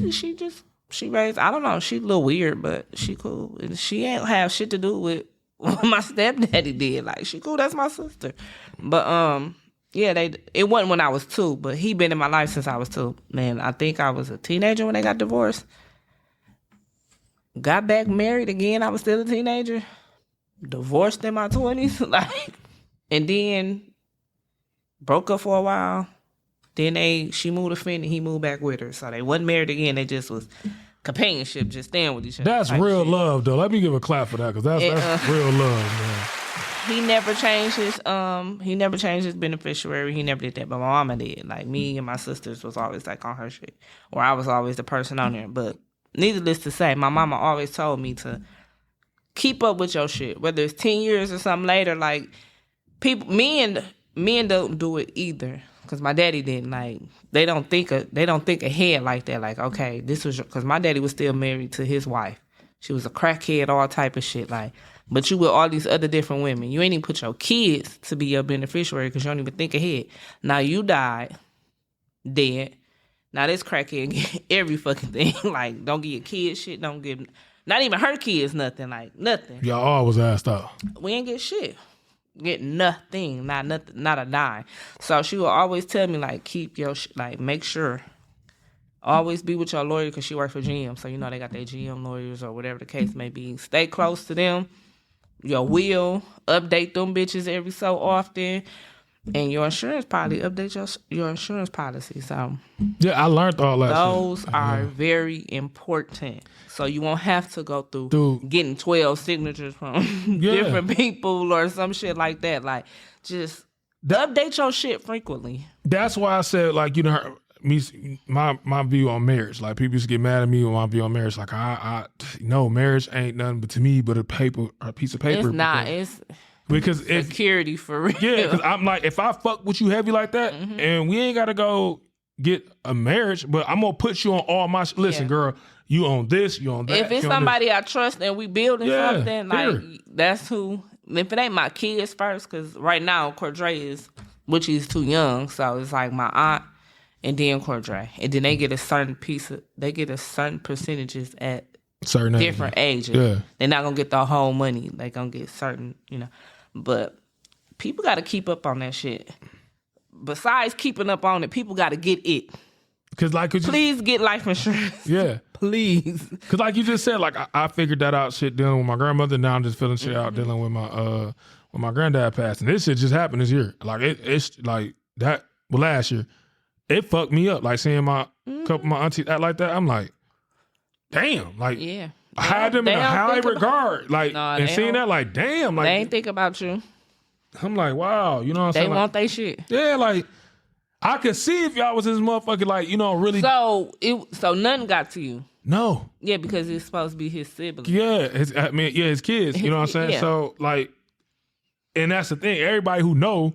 raised, I don't know, she a little weird, but she cool. And she ain't have shit to do with what my stepdaddy did. Like, she cool, that's my sister. But, yeah, it wasn't when I was 2, but he been in my life since I was 2. Man, I think I was a teenager when they got divorced. Got back married again, I was still a teenager. Divorced in my 20s, like, and then broke up for a while. Then she moved to Philly, he moved back with her. So they wasn't married again, they just was companionship, just staying with each other. That's real love, though. Let me give a clap for that, because that's real love, man. He never changed his beneficiary. He never did that, but my mama did. Like, me and my sisters was always like on her shit, or I was always the person on there. But needless to say, my mama always told me to keep up with your shit, whether it's 10 years or something later. Like, men don't do it either, because my daddy didn't. Like, they don't think ahead like that. Like, okay, this was because my daddy was still married to his wife. She was a crackhead, all type of shit. Like, but you with all these other different women. You ain't even put your kids to be your beneficiary because you don't even think ahead. Now you died, dead. Now this crackhead get every fucking thing. Like, don't give your kids shit. Don't give, not even her kids nothing. Like, nothing. Y'all always asked out. We ain't get shit. Get nothing. Not a dime. So she will always tell me, like, keep your like, make sure. Always be with your lawyer, because she works for GM. So, you know, they got their GM lawyers or whatever the case may be. Stay close to them. Your will, update them bitches every so often. And your insurance policy, update your insurance policy. So, yeah, I learned all that. Those are very important. So you won't have to go through getting 12 signatures from different people or some shit like that. Like, just update your shit frequently. That's why I said, like, you know, my view on marriage. Like, people used to get mad at me with my view on marriage. Like, I no, marriage ain't nothing but to me but a piece of paper. It's not. It's because security for real. Yeah, because I'm like, if I fuck with you heavy like that, and we ain't got to go get a marriage, but I'm gonna put you on all my listen, girl. You on this, you on that. If it's somebody I trust and we building something, like, that's who. If it ain't my kids first, because right now Cordray which is too young, so it's like my aunt. And then Cordray. And then they get a certain percentages at certain different ages. Yeah. They're not going to get the whole money. They're going to get certain, you know. But people got to keep up on that shit. Besides keeping up on it, people got to get it. Please get life insurance. Yeah. Please. Because like you just said, like, I figured that out shit dealing with my grandmother. Now I'm just feeling shit out dealing with my granddad passed. And this shit just happened this year. Like, it's like that, last year. It fucked me up, like seeing my couple of my aunties act like that. I'm like, damn, like, I had them in a high regard, like, and seeing that, like, damn, like, they ain't think about you. I'm like, wow, you know what I'm saying? They want they shit. Yeah, like, I could see if y'all was this motherfucker, like, you know, really. So nothing got to you. No. Yeah, because it's supposed to be his siblings. Yeah, his kids. You know what I'm saying? So, like, and that's the thing. Everybody who know,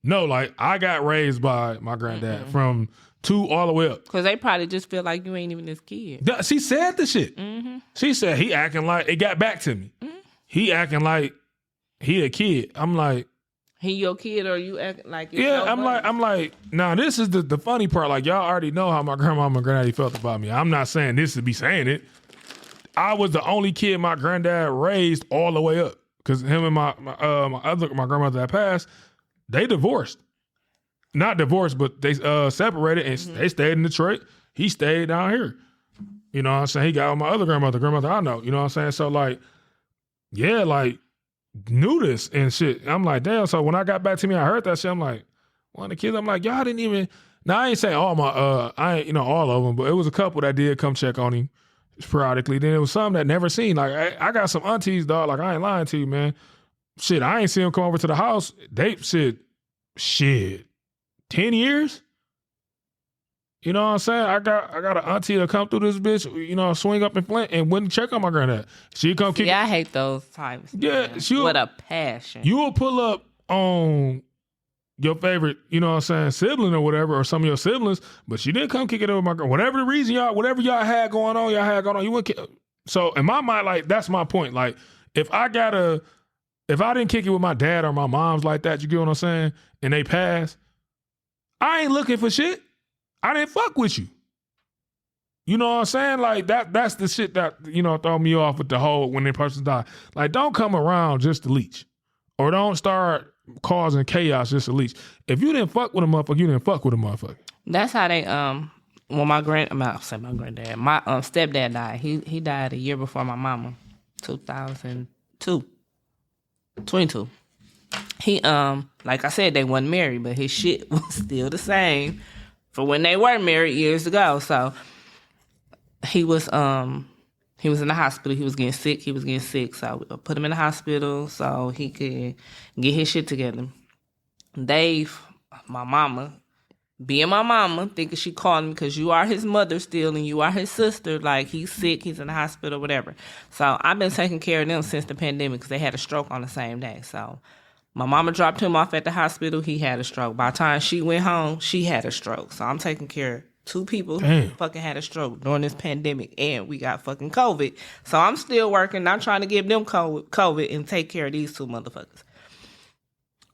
like, I got raised by my granddad from 2 all the way up. Because they probably just feel like you ain't even his kid. She said the shit. She said he acting like, it got back to me. He acting like he a kid. I'm like, he your kid, or you acting like it's I'm like, nah, this is the funny part. Like, y'all already know how my grandma and my granddaddy felt about me. I'm not saying this to be saying it. I was the only kid my granddad raised all the way up. Because him and my grandmother that passed, they divorced. Not divorced, but they separated, and they stayed in Detroit. He stayed down here. You know what I'm saying? He got with my other grandmother I know. You know what I'm saying? So, like, yeah, like, knew this and shit. I'm like, damn. So when I got back to me, I heard that shit. I'm like, one of the kids, I'm like, y'all didn't even. Now, I ain't saying all all of them, but it was a couple that did come check on him periodically. Then it was some that never seen. Like, I got some aunties, dog. Like, I ain't lying to you, man. Shit, I ain't seen them come over to the house. They shit, 10 years? You know what I'm saying? I got an auntie to come through this bitch, you know, swing up in Flint and wouldn't check on my granddad. She come kick. Yeah, I hate those types. Yeah, what a passion. You will pull up on your favorite, you know what I'm saying, sibling or whatever, or some of your siblings, but she didn't come kick it over my girl. Whatever the reason whatever y'all had going on, you wouldn't. So in my mind, like, that's my point. Like, if I didn't kick it with my dad or my mom's like that, you get what I'm saying, and they pass, I ain't looking for shit. I didn't fuck with you. You know what I'm saying? Like, that's the shit that, you know, throw me off with the whole when the person die. Like, don't come around just to leech. Or don't start causing chaos just to leech. If you didn't fuck with a motherfucker, you didn't fuck with a motherfucker. That's how they, when my granddad, my stepdad died. He died a year before my mama, 2022. He, like I said, they wasn't married, but his shit was still the same for when they were married years ago. So he was in the hospital. He was getting sick. So we put him in the hospital so he could get his shit together. Dave, my mama, being my mama, thinking she called him because you are his mother still and you are his sister. Like, he's sick, he's in the hospital, whatever. So I've been taking care of them since the pandemic because they had a stroke on the same day. So my mama dropped him off at the hospital. He had a stroke. By the time she went home, she had a stroke. So I'm taking care of 2 people who fucking had a stroke during this pandemic, and we got fucking COVID. So I'm still working. I'm trying to give them COVID and take care of these 2 motherfuckers.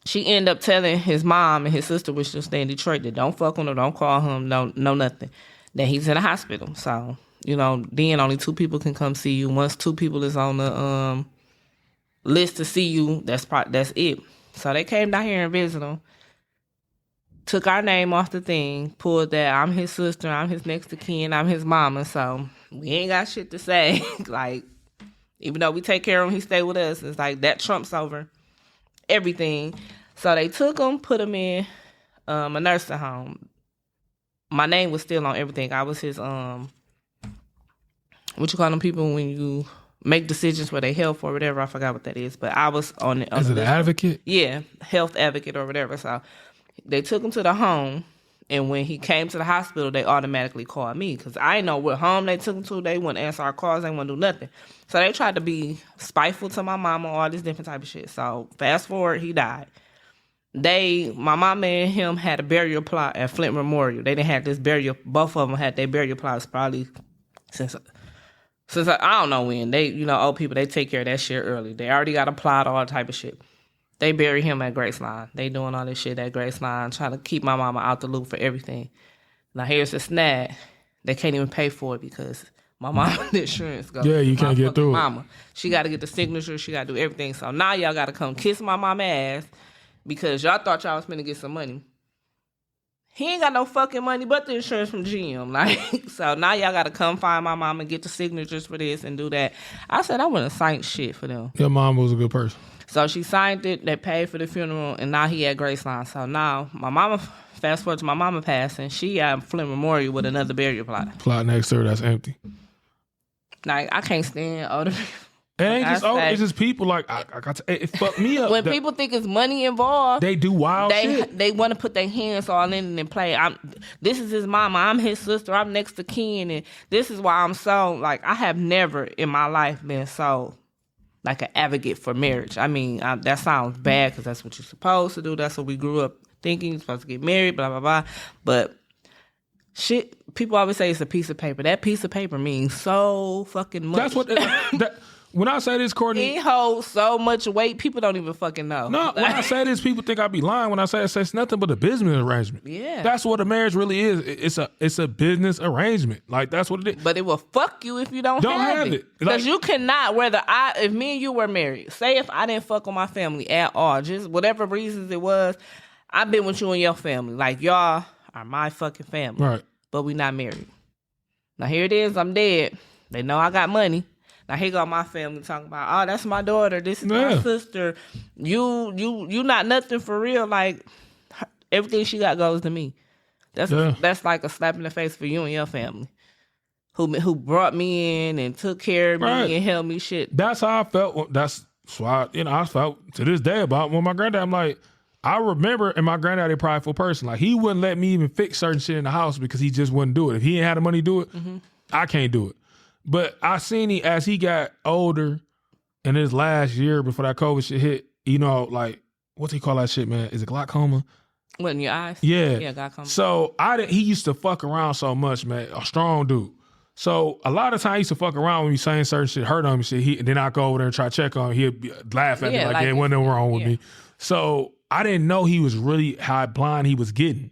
She ended up telling his mom and his sister, which still stay in Detroit, that don't fuck with him, don't call him, no nothing, that he's in the hospital. So, you know, then only 2 people can come see you. Once 2 people is on the list to see you, that's it. So they came down here and visited him. Took our name off the thing, pulled that I'm his sister, I'm his next of kin, I'm his mama, so we ain't got shit to say. Like, even though we take care of him, he stay with us. It's like that trumps over everything. So they took him, put him in a nursing home. My name was still on everything. I was his, what you call them people when you make decisions for their health or whatever. I forgot what that is, but I was on it. Is it an advocate? Yeah, health advocate or whatever. So they took him to the home, and when he came to the hospital, they automatically called me because I didn't know what home they took him to. They wouldn't answer our calls. They wouldn't do nothing. So they tried to be spiteful to my mama, all this different type of shit. So fast forward, he died. My mama and him had a burial plot at Flint Memorial. They didn't have this burial. Both of them had their burial plots probably since I don't know when. They, you know, old people, they take care of that shit early. They already got a plot, all type of shit. They bury him at Graceline. They doing all this shit at Graceline, trying to keep my mama out the loop for everything. Now here's the snag. They can't even pay for it because my mama's insurance goes. Yeah, you can't get through mama. it. She got to get the signature. She got to do everything. So now y'all got to come kiss my mama ass because y'all thought y'all was finna get some money. He ain't got no fucking money but the insurance from GM. Like, so now y'all got to come find my mama and get the signatures for this and do that. I said I wouldn't sign shit for them. Your mom was a good person. So she signed it, they paid for the funeral, and now he at Graceline. So now my mama, fast forward to my mama passing, she at Flint Memorial with another burial plot. Plot next to her that's empty. Like, I can't stand older people. It ain't just older, it's just people like, it fucked me up. When people think it's money involved, they do wild shit. They want to put their hands all in it and play. This is his mama, I'm his sister, I'm next to kin, and this is why I'm so, like, I have never in my life been so like an advocate for marriage. I mean, that sounds bad because that's what you're supposed to do. That's what we grew up thinking. You're supposed to get married, blah, blah, blah. But shit, people always say it's a piece of paper. That piece of paper means so fucking much. That's what... When I say this, Courtney... It holds so much weight, people don't even fucking know. No, when I say this, people think I be lying. When I say it's nothing but a business arrangement. Yeah. That's what a marriage really is. It's a business arrangement. Like, that's what it is. But it will fuck you if you don't have it. Because like, you cannot, if me and you were married, say if I didn't fuck with my family at all, just whatever reasons it was, I've been with you and your family. Like, y'all are my fucking family. Right. But we not married. Now, here it is. I'm dead. They know I got money. Now here go my family talking about, oh, that's my daughter, this is my sister. You not nothing for real. Like, everything she got goes to me. That's like a slap in the face for you and your family, who brought me in and took care of me and held me shit. That's how I felt. That's why I felt to this day about when my granddad. I'm like, I remember, and my granddaddy a prideful person. Like, he wouldn't let me even fix certain shit in the house because he just wouldn't do it. If he ain't had the money to do it, I can't do it. But I seen he, as he got older in his last year before that COVID shit hit, you know, like, what's he call that shit, man? Is it glaucoma? What, in your eyes? Yeah. Yeah, glaucoma. So he used to fuck around so much, man. A strong dude. So a lot of times he used to fuck around when he saying certain shit, hurt on me shit. And then I go over there and try to check on him. He'd laugh at me like there wasn't nothing wrong with me. So I didn't know he was really how blind he was getting.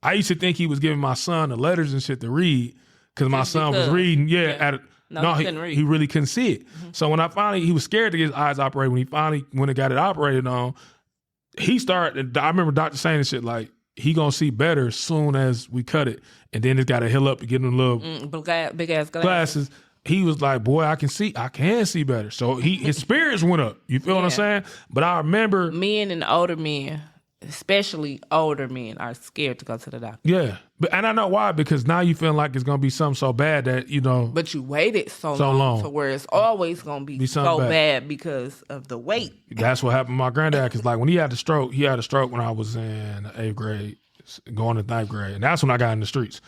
I used to think he was giving my son the letters and shit to read because my son was reading. He really couldn't see it. So when he was scared to get his eyes operated. When it got it operated on, he started. I remember doctor saying this shit like, he gonna see better as soon as we cut it, and then it's got to heal up to get him little big ass glasses. He was like, boy, I can see better. So his spirits went up. You feel what I'm saying? But I remember men and older men, especially older men, are scared to go to the doctor. Yeah, and I know why, because now you feel like it's gonna be something so bad that, you know. But you waited so long to where it's always gonna be so bad because of the wait. That's what happened to my granddad, because like when he had the stroke when I was in 8th grade, going to 9th grade, and that's when I got in the streets.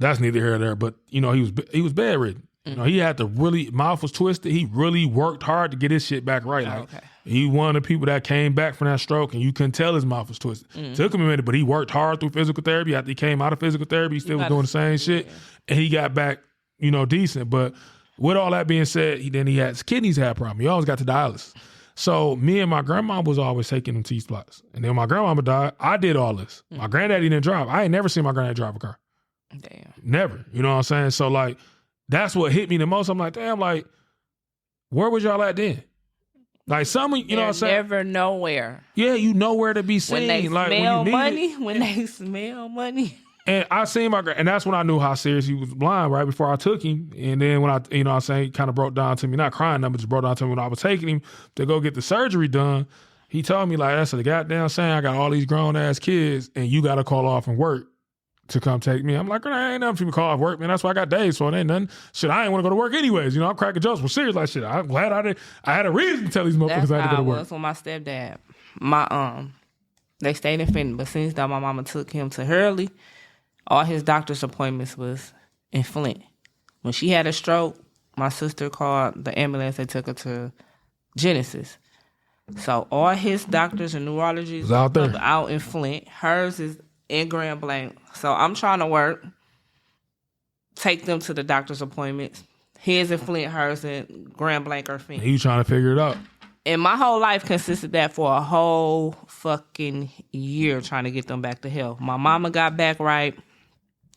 That's neither here nor there, but you know, he was bedridden. You know, he had to mouth was twisted. He really worked hard to get his shit back right. Like, he one of the people that came back from that stroke, and you couldn't tell his mouth was twisted. Took him a minute, but he worked hard through physical therapy. After he came out of physical therapy, he still was doing the same shit, and he got back, you know, decent. But with all that being said, he had his kidneys had a problem. He always got to dialysis. So me and my grandma was always taking him T-spots. And then when my grandmama died, I did all this. My granddaddy didn't drive. I ain't never seen my granddaddy drive a car. Damn. Never. You know what I'm saying? So like, that's what hit me the most. I'm like, damn, like, where was y'all at then? Like, some of you know what I'm saying? Never nowhere. Yeah, you know where to be seen. When they like, smell when you money, when they smell money. And I seen and that's when I knew how serious he was blind, right before I took him. And then when you know what I'm saying, he kind of broke down to me, not crying, but just broke down to me when I was taking him to go get the surgery done. He told me, like, that's the goddamn saying, I got all these grown ass kids and you got to call off from work to come take me. I'm like, I ain't nothing for you to call off work, man. That's why I got days, so it ain't nothing. Shit, I ain't want to go to work anyways. You know, I'm cracking jokes. Well, serious like shit. I'm glad I had a reason to tell these motherfuckers I had to go to work. That's how I was with my stepdad. They stayed in Fenton, but since that my mama took him to Hurley, all his doctor's appointments was in Flint. When she had a stroke, my sister called the ambulance. They took her to Genesis. So all his doctors and neurologists out in Flint. Hers is in Grand Blanc. So I'm trying to work, take them to the doctor's appointments. His in Flint, hers in Grand Blanc or Flint. You trying to figure it out. And my whole life consisted that for a whole fucking year trying to get them back to health. My mama got back right.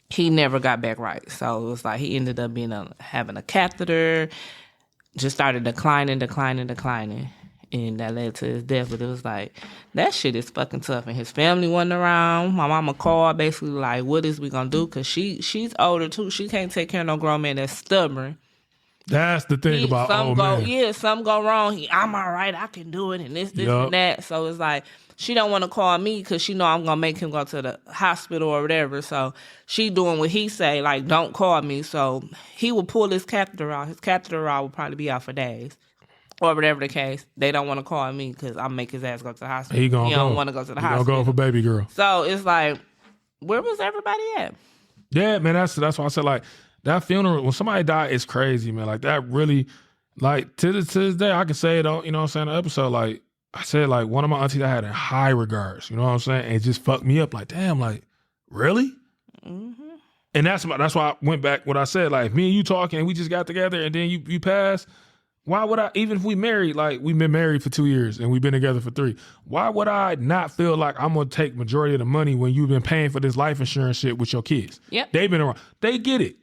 He never got back right. So it was like he ended up having a catheter, just started declining. And that led to his death. But it was like, that shit is fucking tough. And his family wasn't around. My mama called basically like, what is we gonna do? Because she's older too. She can't take care of no grown man that's stubborn. That's the thing about old man. Yeah, something go wrong. I'm all right. I can do it. And this and that. So it's like, she don't want to call me because she know I'm going to make him go to the hospital or whatever. So she doing what he say, like, don't call me. So he will pull his catheter out. His catheter out will probably be out for days. Or whatever the case. They don't want to call me because I'll make his ass go to the hospital. He don't want to go to the hospital. He gonna go for baby girl. So it's like, where was everybody at? Yeah, man, that's why I said, like, that funeral, when somebody died, it's crazy, man. Like, that really, like, to this day, I can say it on, you know what I'm saying, the episode, like, I said, like, one of my aunties I had in high regards, you know what I'm saying? And it just fucked me up. Like, damn, like, really? Mm-hmm. And that's why I went back what I said. Like, if me and you talking and we just got together and then you pass, why would I, even if we married, like, we've been married for 2 years and we've been together for 3, why would I not feel like I'm going to take majority of the money when you've been paying for this life insurance shit with your kids? Yep. They've been around. They get it.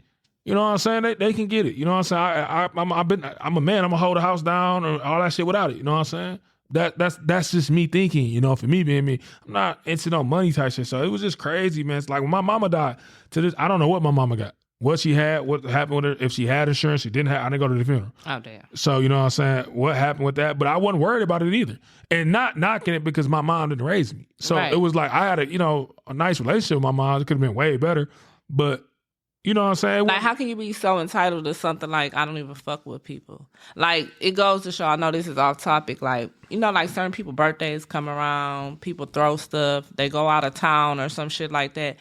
You know what I'm saying? They can get it. You know what I'm saying? I'm a man. I'm going to hold the house down or all that shit without it. You know what I'm saying? That's just me thinking, you know, for me being me. I'm not into no money type shit. So it was just crazy, man. It's like when my mama died, to this, I don't know what my mama got. What she had, what happened with her, if she had insurance, she didn't have, I didn't go to the funeral. Oh, damn. So, you know what I'm saying? What happened with that? But I wasn't worried about it either. And not knocking it because my mom didn't raise me. So It was like I had a nice relationship with my mom. It could have been way better. But You know what I'm saying? Like, how can you be so entitled to something like, I don't even fuck with people? Like, it goes to show, I know this is off topic, like, you know, like certain people, birthdays come around, people throw stuff, they go out of town or some shit like that.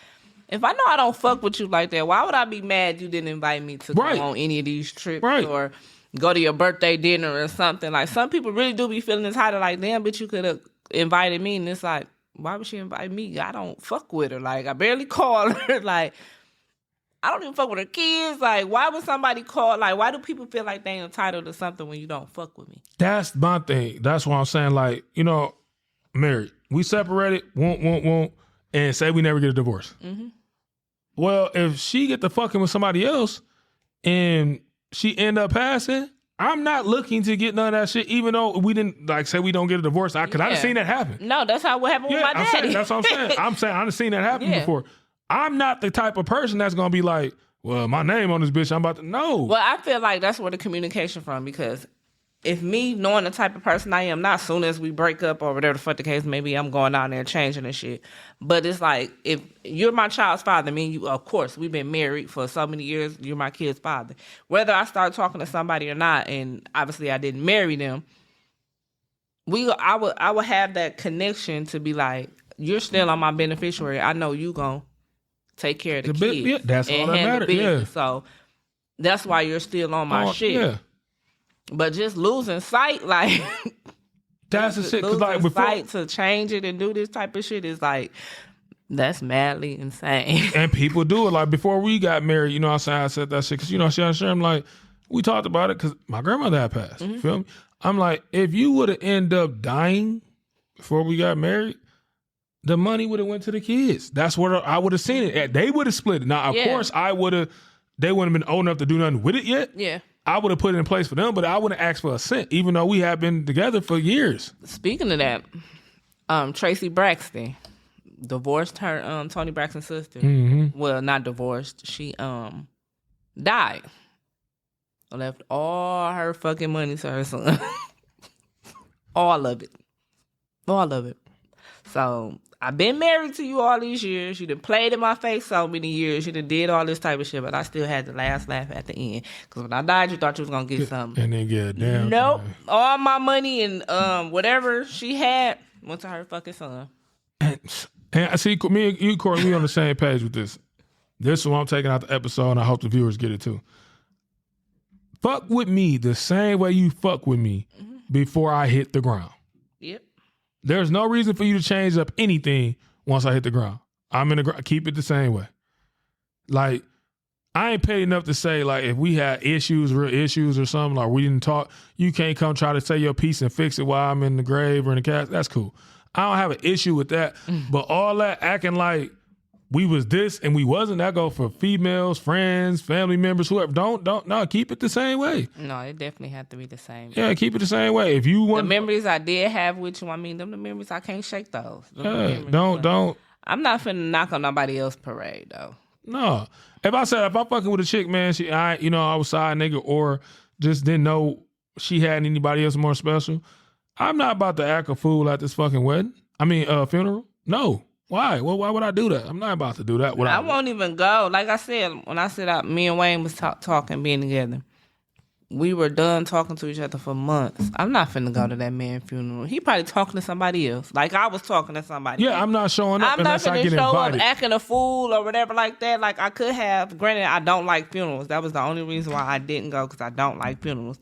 If I know I don't fuck with you like that, why would I be mad you didn't invite me to go on any of these trips or go to your birthday dinner or something? Like, some people really do be feeling entitled, like, damn, bitch, you could have invited me. And it's like, why would she invite me? I don't fuck with her. Like, I barely call her. Like, I don't even fuck with her kids. Like, why would somebody call? Like, why do people feel like they entitled to something when you don't fuck with me? That's my thing. That's what I'm saying. Like, you know, married. We separated, won't, and say we never get a divorce. Mm-hmm. Well, if she get to fucking with somebody else and she end up passing, I'm not looking to get none of that shit, even though we didn't, like, say we don't get a divorce. Because I done seen that happen. No, that's how what happened with my daddy. That's what I'm saying. I done seen that happen before. I'm not the type of person that's going to be like, well, my name on this bitch, I'm about to know. Well, I feel like that's where the communication from, because if me knowing the type of person I am, not soon as we break up or whatever the fuck the case may be, I'm going out there changing and shit. But it's like, if you're my child's father, I mean, you, of course, we've been married for so many years, you're my kid's father. Whether I start talking to somebody or not, and obviously I didn't marry them, I would have that connection to be like, you're still on my beneficiary. I know you gon' take care of the kids. Yeah, that's all that matters. Yeah. So that's why you're still on my shit. Yeah. But just losing sight, like, that's the shit. Losing like sight to change it and do this type of shit is like, that's madly insane. And people do it. Like, before we got married, you know what I'm saying? I said that shit because, you know, I'm like, we talked about it because my grandmother had passed. Mm-hmm. You feel me? I'm like, if you would have ended up dying before we got married, the money would have went to the kids. That's where I would have seen it. They would have split it. Now, of course, they wouldn't have been old enough to do nothing with it yet. Yeah. I would have put it in place for them, but I wouldn't ask for a cent, even though we have been together for years. Speaking of that, Tracy Braxton divorced her Tony Braxton's sister. Mm-hmm. Well, not divorced. She died. Left all her fucking money to her son. All of it. So I've been married to you all these years. You done played in my face so many years. You done did all this type of shit, but I still had the last laugh at the end. Because when I died, you thought you was going to get something. And then get damn. Nope. All my money and whatever she had went to her fucking son. And I see, me and you, Corey, we on the same page with this. This is what I'm taking out the episode, and I hope the viewers get it too. Fuck with me the same way you fuck with me before I hit the ground. Yep. There's no reason for you to change up anything once I hit the ground. I'm in the ground. Keep it the same way. Like, I ain't paid enough to say, like, if we had issues, real issues or something, like we didn't talk, you can't come try to say your piece and fix it while I'm in the grave or in the casket. That's cool. I don't have an issue with that. But all that acting like we was this and we wasn't, that go for females, friends, family members, whoever. No, keep it the same way. No, it definitely have to be the same. Yeah, keep it the same way. If you want the memories I did have with you, I mean, them the memories I can't shake those. Don't. I'm not finna knock on nobody else's parade though. No. If I'm fucking with a chick, man, I was side nigga or just didn't know she had anybody else more special, I'm not about to act a fool at this fucking wedding. I mean, funeral. No. Why? Well, why would I do that? I'm not about to do that. I won't even go. Like I said, when I said me and Wayne was talking, being together, we were done talking to each other for months. I'm not finna go to that man's funeral. He probably talking to somebody else. Like I was talking to somebody else. I'm not showing up I'm not unless I get show invited. Up acting a fool or whatever like that. Like I could have. Granted, I don't like funerals. That was the only reason why I didn't go, because I don't like funerals.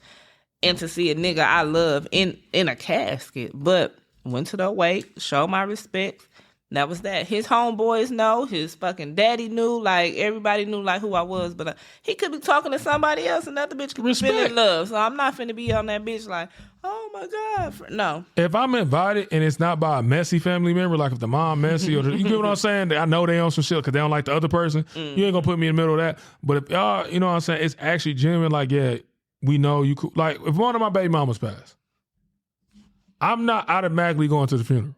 And to see a nigga I love in a casket. But went to the wake, showed my respect. That was that. His homeboys know. His fucking daddy knew. Like, everybody knew, like, who I was. But he could be talking to somebody else, and that bitch could be feeling love. So I'm not finna be on that bitch like, oh, my God. No. If I'm invited and it's not by a messy family member, like if the mom messy, or you get what I'm saying? I know they on some shit because they don't like the other person. You ain't gonna put me in the middle of that. But if y'all, you know what I'm saying? It's actually genuine, like, yeah, we know you cool. Like, if one of my baby mamas passed, I'm not automatically going to the funeral.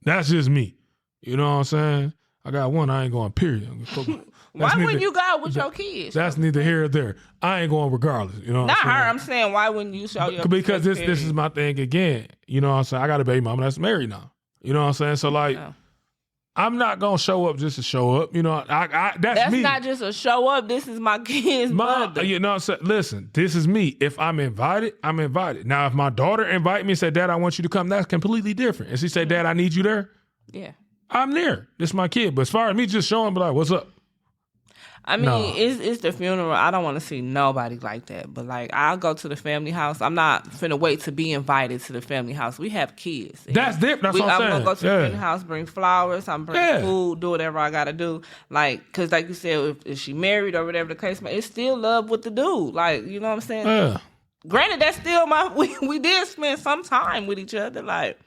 That's just me. You know what I'm saying? I got one, I ain't going, period. Why wouldn't you go with your kids? That's neither here or there. I ain't going regardless. You know what Not I'm saying? her, I'm saying, why wouldn't you show your Because this is my thing again. You know what I'm saying? I got a baby mama that's married now. You know what I'm saying? So, like, I'm not gonna show up just to show up. You know, that's me. Not just a show up. This is my kid's mother. You know, listen, this is me. If I'm invited, I'm invited. Now, if my daughter invite me and say, Dad, I want you to come, that's completely different. And she say, Dad, I need you there. Yeah. I'm there. This is my kid. But as far as me just showing, be like, what's up? I mean, it's the funeral. I don't want to see nobody like that. But like, I'll go to the family house. I'm not finna wait to be invited to the family house. We have kids. That's different. That's what I'm saying. I'm gonna go to the family house, bring flowers. I'm bring food, do whatever I gotta do. Like, cause like you said, if she married or whatever the case may, it's still love with the dude. Like, you know what I'm saying? Yeah. Granted, that's still we did spend some time with each other. Like,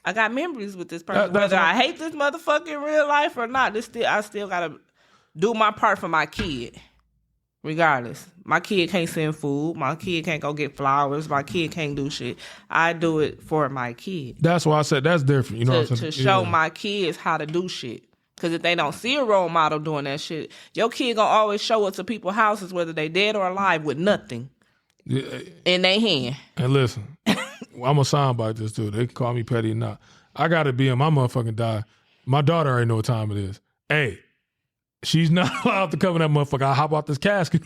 I got memories with this person. Whether I hate this motherfucker in real life or not, I still gotta do my part for my kid. Regardless. My kid can't send food. My kid can't go get flowers. My kid can't do shit. I do it for my kid. That's why I said that's different. You know what I'm saying? To show my kids how to do shit. Because if they don't see a role model doing that shit, your kid gonna always show up to people's houses, whether they dead or alive, with nothing in their hand. And listen, I'm a soundbite this too. They can call me petty or not. I gotta be in my motherfucking die. My daughter already know what time it is. Hey, she's not allowed to come in that motherfucker. I'll hop out this casket.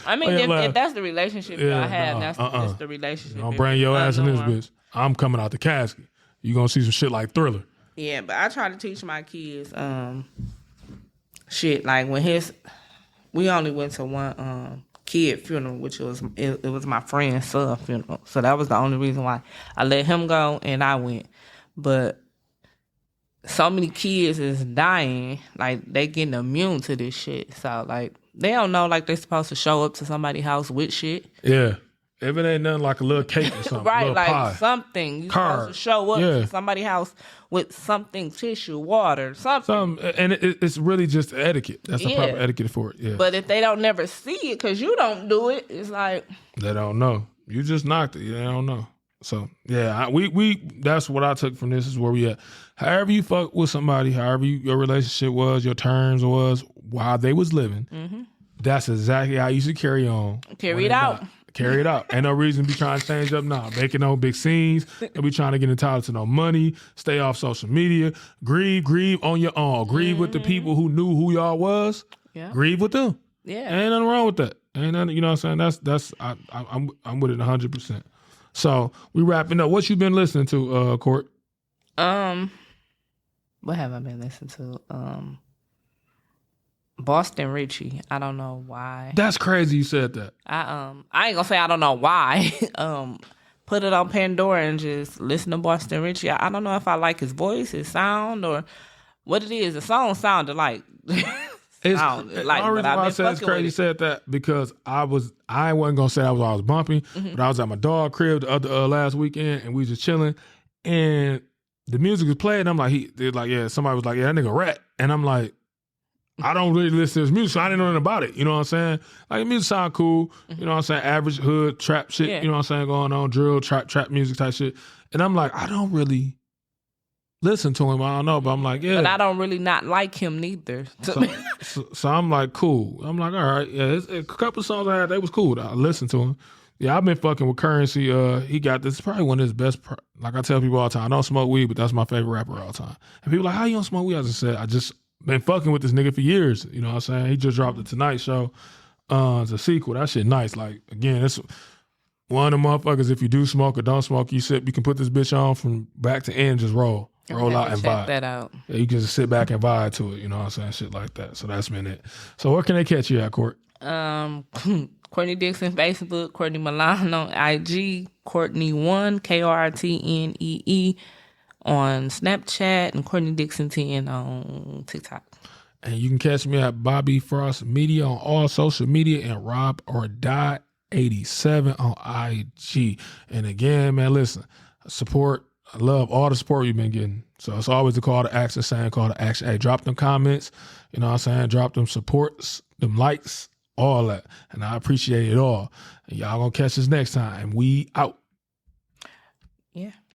I mean, if that's the relationship y'all have, that's the relationship. Don't bring your ass in this bitch. I'm coming out the casket. You gonna see some shit like Thriller. Yeah, but I try to teach my kids shit. Like when we only went to one kid funeral, which was my friend's son funeral. So that was the only reason why I let him go and I went. But so many kids is dying, like they getting immune to this shit. So like they don't know like they supposed to show up to somebody's house with shit. Yeah. If it ain't nothing like a little cake or something. Right, like pie, something. You're supposed to show up to somebody's house with something, tissue, water, something. And it's really just etiquette. That's the proper etiquette for it. Yeah. But if they don't never see it because you don't do it, it's like they don't know. You just knocked it. They don't know. So yeah, we that's what I took from this is where we at. However you fuck with somebody, however your relationship was, your terms was while they was living, that's exactly how you should carry on. Carry it out. Carry it out. Ain't no reason to be trying to change up now. Making no big scenes. Don't be trying to get entitled to no money. Stay off social media. Grieve on your own. Grieve with the people who knew who y'all was. Yeah. Grieve with them. Yeah. Ain't nothing wrong with that. Ain't nothing, you know what I'm saying? I'm with it 100%. So we wrapping up. What you been listening to, Court? What have I been listening to? Boston Richie. I don't know why. That's crazy you said that. I ain't gonna say I don't know why. Put it on Pandora and just listen to Boston Richie. I don't know if I like his voice, his sound, or what it is. The song sounded like. The reason why I said it's crazy you said that because I wasn't gonna say I was bumping, but I was at my dog crib the other last weekend and we was just chilling and the music was playing. And I'm like, somebody was like, yeah, that nigga rat, and I'm like, I don't really listen to his music, so I didn't know anything about it. You know what I'm saying? Like, the music sound cool. You know what I'm saying? Average hood trap shit. Yeah. You know what I'm saying? Going on drill trap music type shit. And I'm like, I don't really listen to him. I don't know, but I'm like, yeah. But I don't really not like him neither. So I'm like, cool. I'm like, all right. Yeah, a couple of songs I had, they was cool. I listened to him. Yeah, I've been fucking with Currency. He got this. Probably one of his best. Like I tell people all the time, I don't smoke weed, but that's my favorite rapper all the time. And people are like, how you don't smoke weed? I just said, I just been fucking with this nigga for years. You know what I'm saying? He just dropped the Tonight Show. It's a sequel. That shit nice. Like, again, it's one of the motherfuckers, if you do smoke or don't smoke, you can put this bitch on from back to end, just roll out and vibe. Check that out. Yeah, you can just sit back and vibe to it. You know what I'm saying? Shit like that. So that's been it. So where can they catch you at, Court? Courtney Dixon, Facebook, Courtney Milan on IG, Courtney1, KRTNEE on Snapchat, and Courtney Dixon 10 on TikTok. And you can catch me at Bobby Frost Media on all social media and Rob or Die 87 on IG. And again, man, listen, support. I love all the support you've been getting. So it's always the call to action, saying call to action. Hey, drop them comments. You know what I'm saying? Drop them supports, them likes, all that. And I appreciate it all. And y'all gonna catch us next time. We out. Yeah.